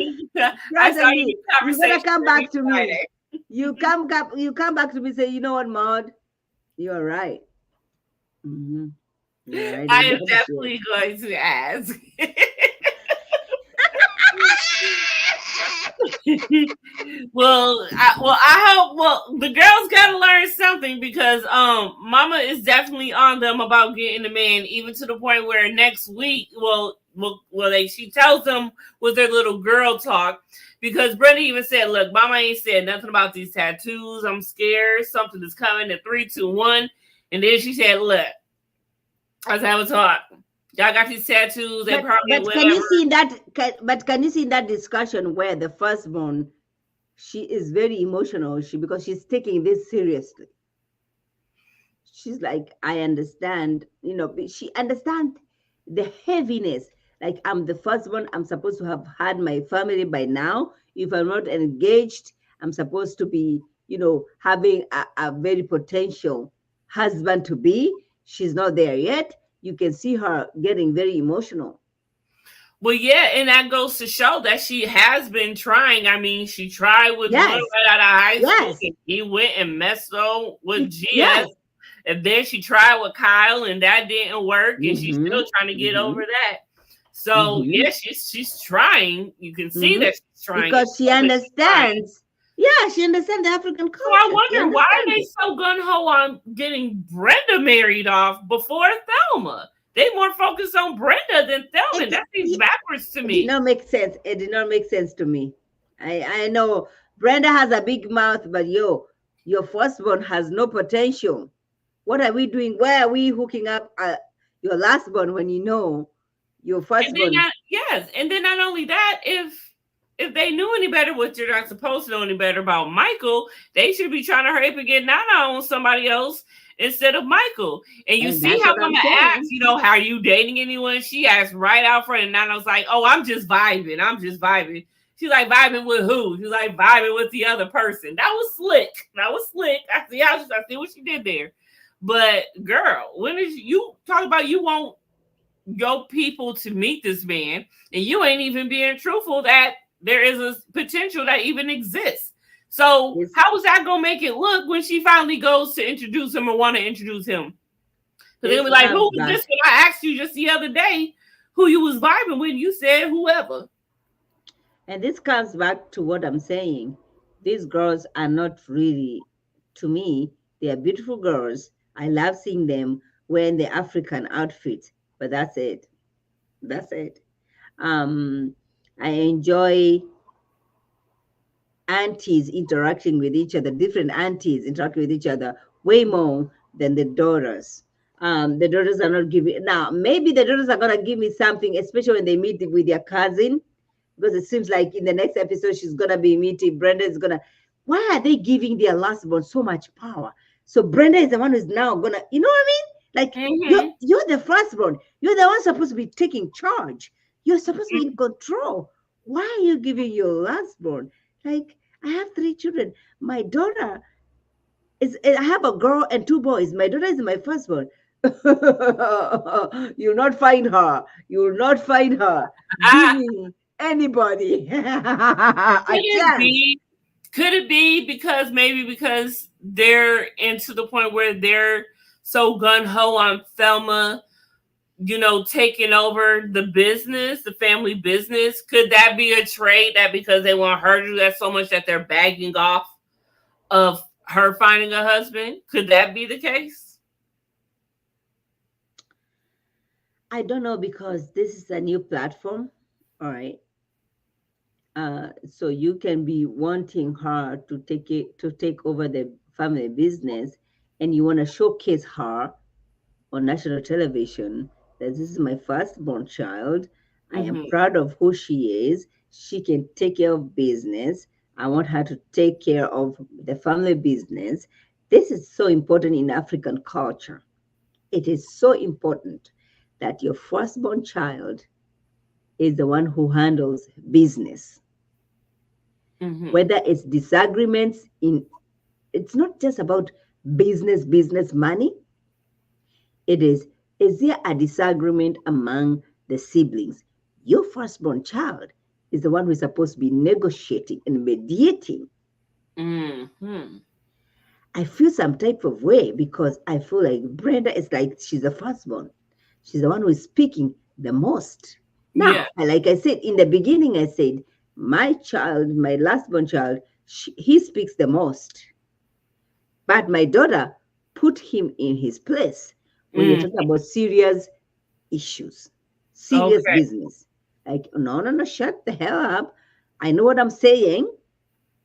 I saw you gotta come back to me. You come back to me and say, you know what, Maud? You're right. Mm-hmm. Right. I am definitely going to ask. Well, I hope. Well, the girls gotta learn something because Mama is definitely on them about getting the man, even to the point where next week, she tells them with their little girl talk. Because Brenda even said, look, Mama ain't said nothing about these tattoos. I'm scared. Something is coming at 3, 2, 1. And then she said, look, let's have a talk. Y'all got these tattoos. They probably but can you see that? Can you see that discussion where the firstborn, she is very emotional. Because she's taking this seriously. She's like, I understand. She understands the heaviness. Like, I'm the firstborn. I'm supposed to have had my family by now. If I'm not engaged, I'm supposed to be, having a very potential husband to be. She's not there yet. You can see her getting very emotional. Well, yeah, and that goes to show that she has been trying. I mean, she tried with one right out of high school. And he went and messed up with GS. Yes. And then she tried with Kyle, and that didn't work. And she's still trying to get over that. So, yes, she's trying. You can see that she's trying. Because she understands. Yeah, she understands the African culture. So I wonder why are they so gun-ho on getting Brenda married off before Thelma? They more focused on Brenda than Thelma. That seems backwards to me. It did not make sense. It did not make sense to me. I know Brenda has a big mouth, but your firstborn has no potential. What are we doing? Why are we hooking up your lastborn when you know your firstborn? And then not only that, if they knew any better, which you're not supposed to know any better about Michael, they should be trying to hurry up and get Nana on somebody else instead of Michael. And you see how Mama asked, how are you dating anyone? She asked right out front, and Nana was like, oh, I'm just vibing. She's like, vibing with who? She's like, vibing with the other person. That was slick. I see what she did there. But girl, when is you talk about you want your people to meet this man, and you ain't even being truthful that there is a potential that even exists. So how is that gonna make it look when she finally goes to introduce him or want to introduce him? Because they'll be like, who is this? When I asked you just the other day who you was vibing with, you said whoever. And this comes back to what I'm saying. These girls are not really, to me, they are beautiful girls. I love seeing them wearing the African outfit, but that's it. I enjoy aunties interacting with each other, different aunties interacting with each other way more than the daughters. The daughters are not giving. Now, maybe the daughters are going to give me something, especially when they meet with their cousin, because it seems like in the next episode, she's going to be meeting, Brenda is going to. Why are they giving their last born so much power? So Brenda is the one who's now going to, you know what I mean? Like, you're the firstborn. You're the one supposed to be taking charge. You're supposed to be in control. Why are you giving your lastborn? Like, I have 3 children. My daughter I have a girl and 2 boys. My daughter is my firstborn. You'll not find her. You will not find her giving anybody a chance. Could it be because they're into the point where they're so gun-ho on Thelma, taking over the family business? Could that be a trait that because they want her to do that so much that they're bagging off of her finding a husband? Could that be the case? I don't know, because this is a new platform. All right. So you can be wanting her to take over the family business, and you want to showcase her on national television that this is my firstborn child. I am proud of who she is. She can take care of business. I want her to take care of the family business. This is so important in African culture. It is so important that your firstborn child is the one who handles business. Whether it's disagreements it's not just about business money. It is there a disagreement among the siblings? Your firstborn child is the one who is supposed to be negotiating and mediating. I feel some type of way because I feel like Brenda is like she's the firstborn. She's the one who is speaking the most. Now, like I said in the beginning, I said, my child, my lastborn child, he speaks the most. But my daughter put him in his place when you're talking about serious issues, serious business. Like, no, shut the hell up. I know what I'm saying.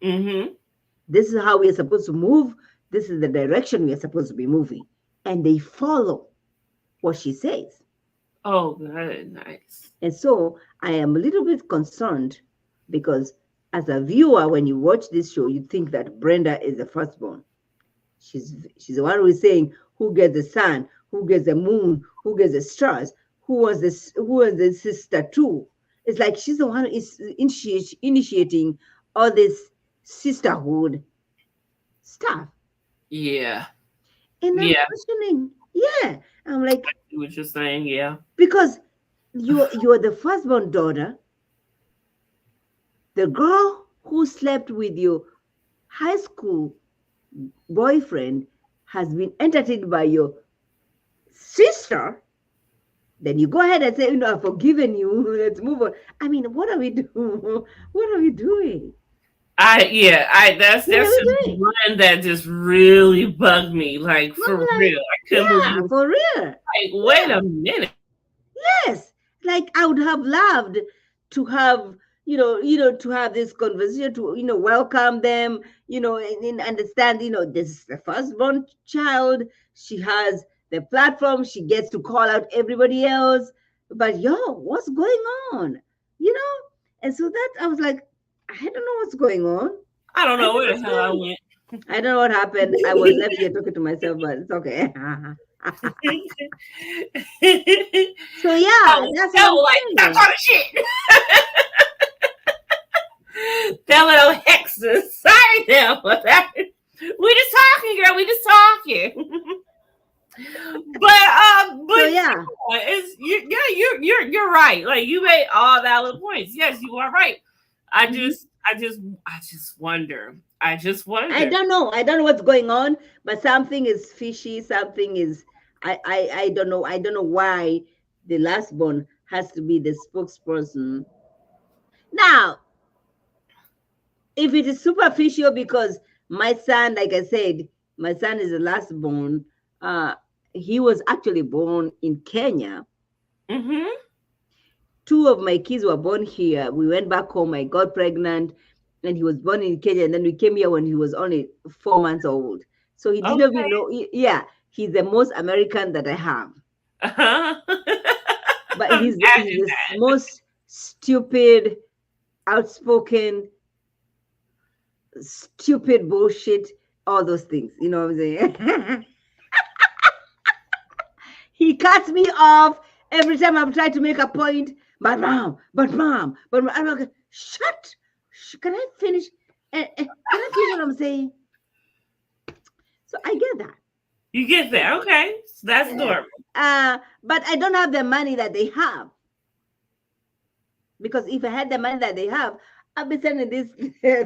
This is how we are supposed to move. This is the direction we are supposed to be moving. And they follow what she says. Oh, good. Nice. And so I am a little bit concerned because as a viewer, when you watch this show, you think that Brenda is the firstborn. She's the one who is saying who gets the sun, who gets the moon, who gets the stars, who was the sister too. It's like she's the one who is initiating all this sisterhood stuff. Yeah. And I'm questioning. Yeah. I'm like, I see what you're saying, yeah. Because you're the firstborn daughter. The girl who slept with your high school boyfriend has been entertained by your sister. Then you go ahead and say, I've forgiven you. Let's move on. I mean, what are we doing? What are we doing? That's just one that just really bugged me. Like, for real. I couldn't believe for real. Like, wait a minute. Yes. Like, I would have loved to have, to have this conversation, to, welcome them, and understand, this is the firstborn child. She has the platform. She gets to call out everybody else. But what's going on? And so that I was like, I don't know what's going on. I don't know where the hell I went. I don't know what happened. I was left here talking to myself, but it's okay. So that's like that sort of shit. Tell no hexes. Sorry, Thelma. We just talking, girl. We just talking. But you're right. Like, you made all valid points. Yes, you are right. I just wonder. I don't know. I don't know what's going on, but something is fishy. Something is. I don't know. I don't know why the lastborn has to be the spokesperson. Now, if it is superficial, because my son, like I said, my son is the lastborn. He was actually born in Kenya. 2 of my kids were born here. We went back home. I got pregnant, and he was born in Kenya. And then we came here when he was only 4 months old. So he didn't even know. Yeah, he's the most American that I have. But he's the most stupid, outspoken, stupid bullshit, all those things. You know what I'm saying? He cuts me off every time I'm trying to make a point. But mom, I'm like, shut. Can I finish? Can I finish what I'm saying? So I get that. You get that, okay? So that's normal. But I don't have the money that they have. Because if I had the money that they have, I'd be sending these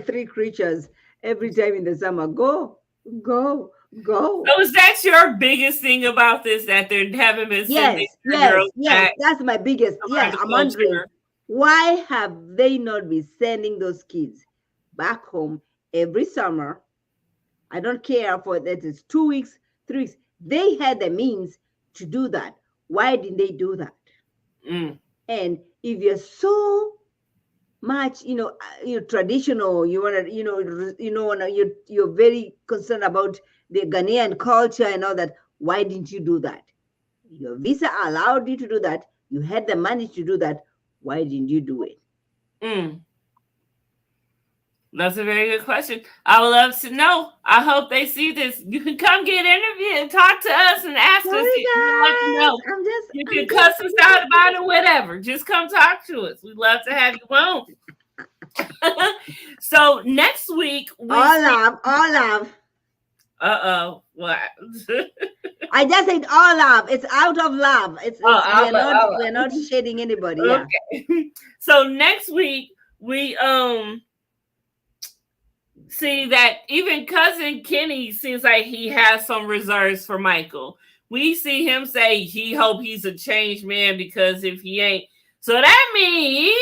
3 creatures every time in the summer. Go. So is that your biggest thing about this, that they haven't been sending girls back? That's my biggest. Yeah, I'm wondering, why have they not been sending those kids back home every summer? I don't care for that. It's 2 weeks, 3 weeks. They had the means to do that. Why didn't they do that? And if you're so much, traditional, you want to, you're very concerned about the Ghanaian culture and all that. Why didn't you do that? Your visa allowed you to do that. You had the money to do that. Why didn't you do it? That's a very good question. I would love to know. I hope they see this. You can come get interviewed and talk to us and ask us. You can cuss us out about it, whatever. Just come talk to us. We'd love to have you on. So next week, all love. What? I just said all love. It's out of love. We're not shading anybody. Okay. Yeah. So next week we see that even cousin Kenny seems like he has some reserves for Michael. We see him say he hope he's a changed man, because if he ain't, so that means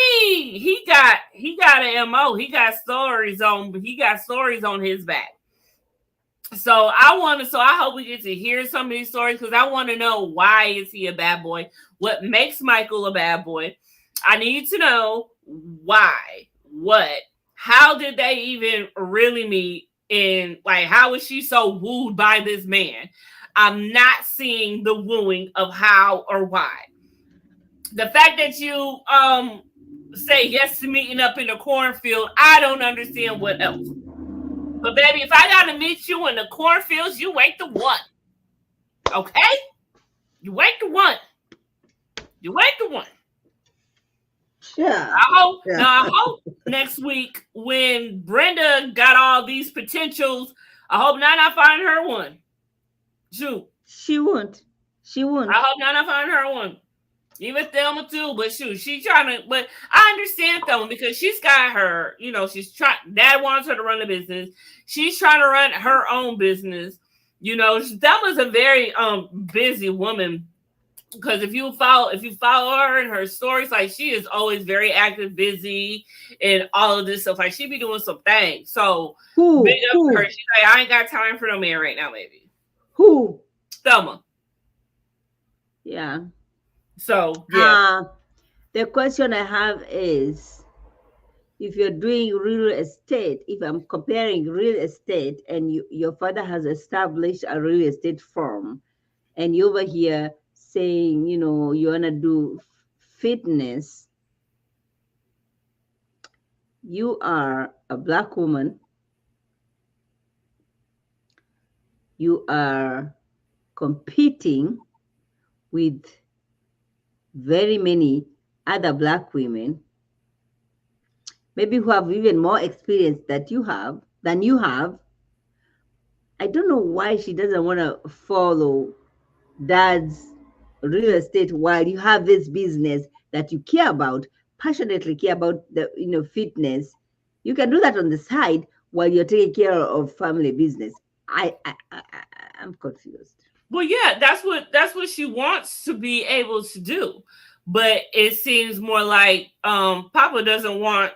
he got an MO. He got stories on his back. So I hope we get to hear some of these stories, because I want to know, why is he a bad boy? What makes Michael a bad boy? I need to know why. What? How did they even really meet? And like, how is she so wooed by this man? I'm not seeing the wooing of how or why. The fact that you say yes to meeting up in the cornfield, I don't understand what else. But baby, if I gotta meet you in the cornfields, you ain't the one. Okay? You ain't the one. Yeah. I hope next week, when Brenda got all these potentials, I hope Nana find her one. Shoot. She won't. I hope Nana find her one. Even Thelma too, but shoot, she's trying to. But I understand Thelma, because she's got her. She's trying. Dad wants her to run the business. She's trying to run her own business. Thelma's a very busy woman. Because if you follow her and her stories, like, she is always very active, busy, and all of this stuff. Like, she be doing some things. So big up to her. She's like, I ain't got time for no man right now, baby. Who? Thelma. Yeah. So yeah. The question I have is, if you're doing real estate, if I'm comparing real estate, and your father has established a real estate firm, and you over here saying, you want to do fitness, you are a Black woman, you are competing with very many other Black women, maybe who have even more experience than you have. I don't know why she doesn't want to follow Dad's real estate while you have this business that you care about, passionately care about, the fitness. You can do that on the side while you're taking care of family business. I'm confused. Well, yeah, that's what she wants to be able to do, but it seems more like Papa doesn't want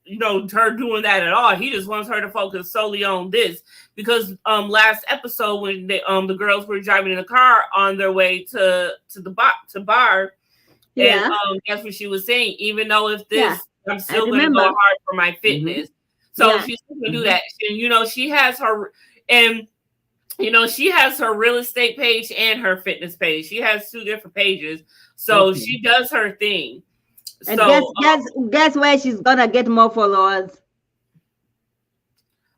her doing that at all. He just wants her to focus solely on this, because last episode, when the girls were driving in the car on their way to the bar, yeah, and that's what she was saying. Even though if this, yeah, I'm still going to go hard for my fitness. Mm-hmm. So she's going to do that. And she has her, and she has her real estate page and her fitness page. She has 2 different pages. So she does her thing. And so guess where she's gonna get more followers?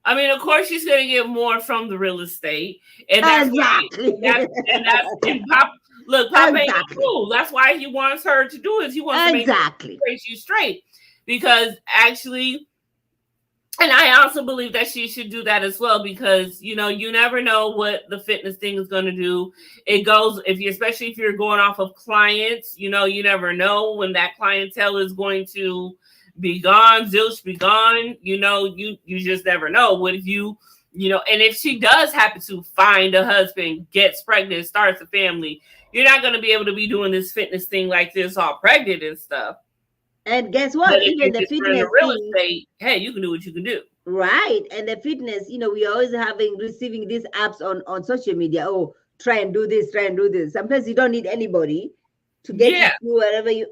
I mean, of course, she's gonna get more from the real estate, and that's exactly. Look, Pop ain't cool. That's why he wants her to do it. He wants to make you straight, because actually. And I also believe that she should do that as well, because, you never know what the fitness thing is going to do. It goes, especially if you're going off of clients, you never know when that clientele is going to be gone, zilch be gone. You just never know. What if and if she does happen to find a husband, gets pregnant, starts a family, you're not going to be able to be doing this fitness thing like this all pregnant and stuff. And guess what? Even the fitness real estate, hey, you can do what you can do. Right. And the fitness, we always receiving these apps on social media. Oh, try and do this, try and do this. Sometimes you don't need anybody to get you through wherever you.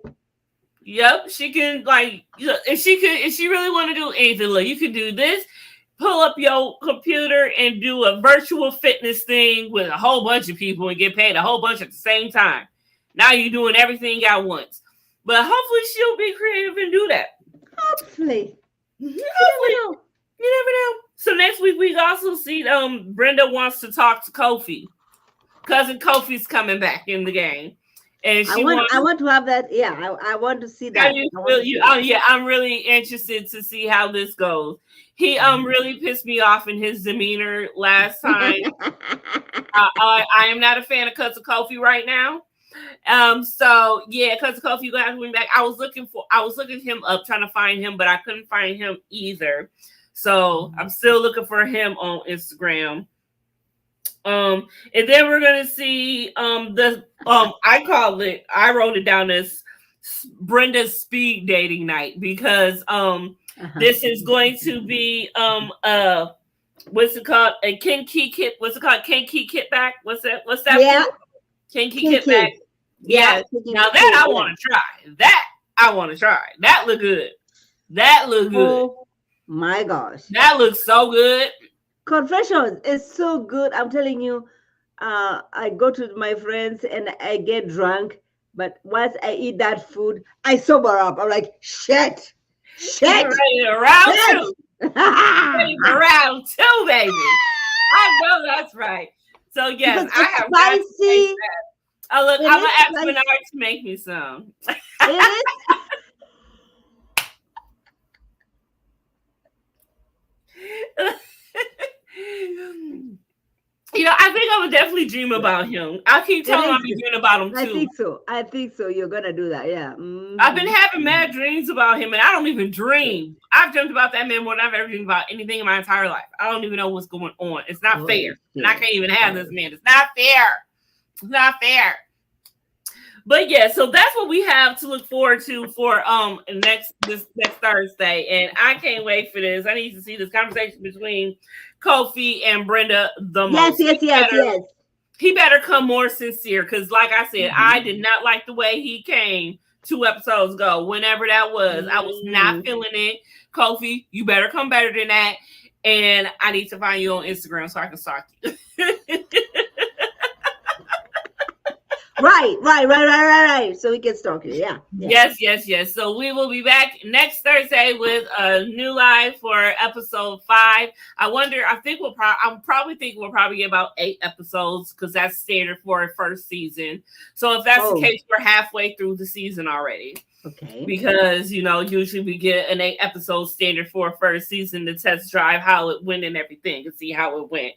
Yep. She can if she really want to do anything, look, you can do this, pull up your computer and do a virtual fitness thing with a whole bunch of people and get paid a whole bunch at the same time. Now you're doing everything at once. But hopefully she'll be creative and do that. Hopefully. You never know. So next week we also see Brenda wants to talk to Kofi. Cousin Kofi's coming back in the game. And I want to have that. Yeah, I want to see that. I'm really interested to see how this goes. He really pissed me off in his demeanor last time. I am not a fan of Cousin Kofi right now. So yeah, because Kofi, you have to bring back. I was looking him up, trying to find him, but I couldn't find him either. So I'm still looking for him on Instagram. And then we're gonna see I wrote it down as Brenda's speed dating night, because this is going to be what's it called? A Kinky Kit. What's it called? Kinky Kit back? What's that? Yeah. Kinky Kit back. Yeah. Now that I want to try. That look good. Oh my gosh. That looks so good. Confessions is so good. I'm telling you, I go to my friends and I get drunk, but once I eat that food, I sober up. I'm like, shit. Ready to round two. Ready for round 2, baby. I know that's right. So yes, I have spicy. Oh look, I'm gonna ask Bernard to make me some. It is. I think I would definitely dream about him. I keep telling him I'll be dreaming about him too. I think so. You're gonna do that, yeah. Mm-hmm. I've been having mad dreams about him, and I don't even dream. I've dreamt about that man more than I've ever dreamed about anything in my entire life. I don't even know what's going on. It's not fair. And I can't even have this man. It's not fair. It's not fair. But yeah, so that's what we have to look forward to for next Thursday, and I can't wait for this. I need to see this conversation between Kofi and Brenda the most. Yes. He better come more sincere, because like I said, I did not like the way he came 2 episodes ago. Whenever that was, I was not feeling it. Kofi, you better come better than that, and I need to find you on Instagram so I can stalk you. Right. So we can stalk you. Yeah. Yes. So we will be back next Thursday with a new live for episode 5. I'm probably thinking we'll probably get about 8 episodes, because that's standard for a first season. So if that's the case, we're halfway through the season already. Okay. Because, usually we get an 8 episode standard for a first season to test drive how it went and everything, and see how it went.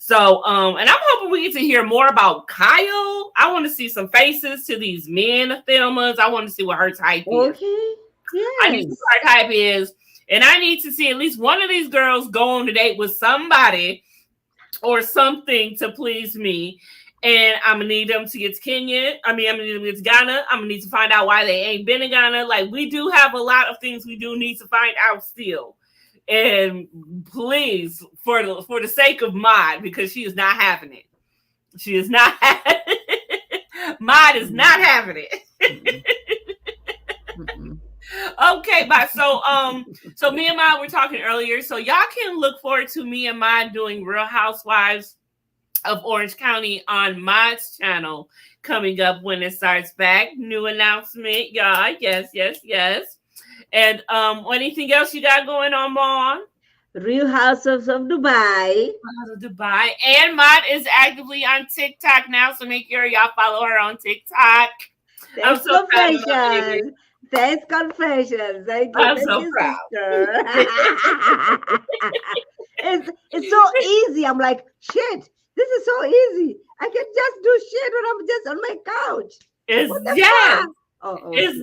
So, and I'm hoping we get to hear more about Kyle. I want to see some faces to these men, Thelma's. I want to see what her type is. Okay. Yes. I need to see what her type is. And I need to see at least one of these girls go on a date with somebody or something to please me. And I'm going to need them to get to Kenya. I'm going to need them to get to Ghana. I'm going to need to find out why they ain't been in Ghana. Like, we do have a lot of things we do need to find out still. And please, for the sake of Maud, because she is not having it. She is not having it. Maud is not having it. Okay, bye. So me and Maud were talking earlier. So y'all can look forward to me and Maud doing Real Housewives of Orange County on Mod's channel coming up when it starts back. New announcement, y'all. Yes. And anything else you got going on, Mom? Real Housewives of Dubai. Dubai. And Mod is actively on TikTok now, so make sure y'all follow her on TikTok. Thanks, Confessions. Thanks, Confessions. Thank you. I'm so proud. It's so easy. I'm like, shit, this is so easy. I can just do shit when I'm just on my couch. It's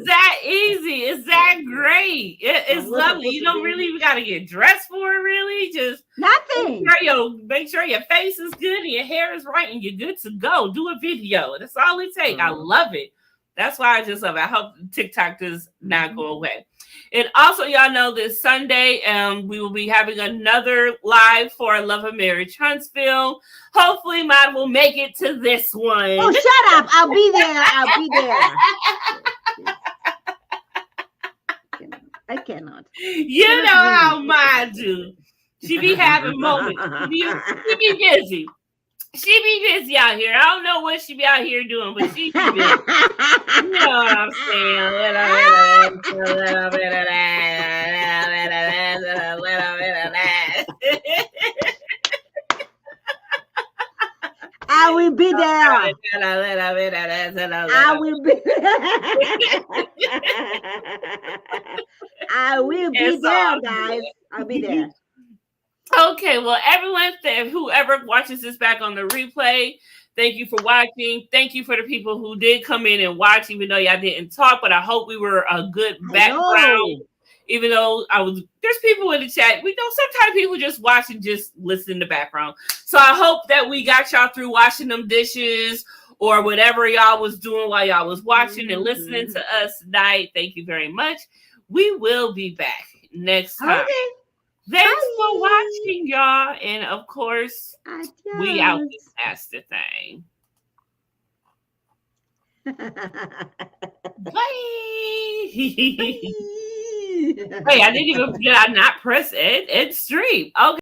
that easy. It's that great. It's lovely. You don't really even got to get dressed for it, really. Just nothing. Make sure your face is good and your hair is right and you're good to go. Do a video. That's all it takes. I love it. That's why I just love it. I hope TikTok does not go away. And also, y'all know this Sunday, we will be having another live for Love of Marriage Huntsville. Hopefully, Mod will make it to this one. Oh, shut up. I'll be there. I cannot. You know how Mod do. She be having moments. She be busy. She be busy out here. I don't know what she be out here doing, but she be busy. You know what I'm saying? I will be there. I will be I will be there, guys. I'll be there. Okay, well, everyone, whoever watches this back on the replay, thank you for watching. Thank you for the people who did come in and watch, even though y'all didn't talk, but I hope we were a good background. Even though there's people in the chat. We know sometimes people just watch and just listen in the background. So I hope that we got y'all through washing them dishes or whatever y'all was doing while y'all was watching and listening to us tonight. Thank you very much. We will be back next time. Okay. Thanks for watching, y'all. And of course, we out this master thing. Bye. Hey, I didn't even not press end stream. Okay.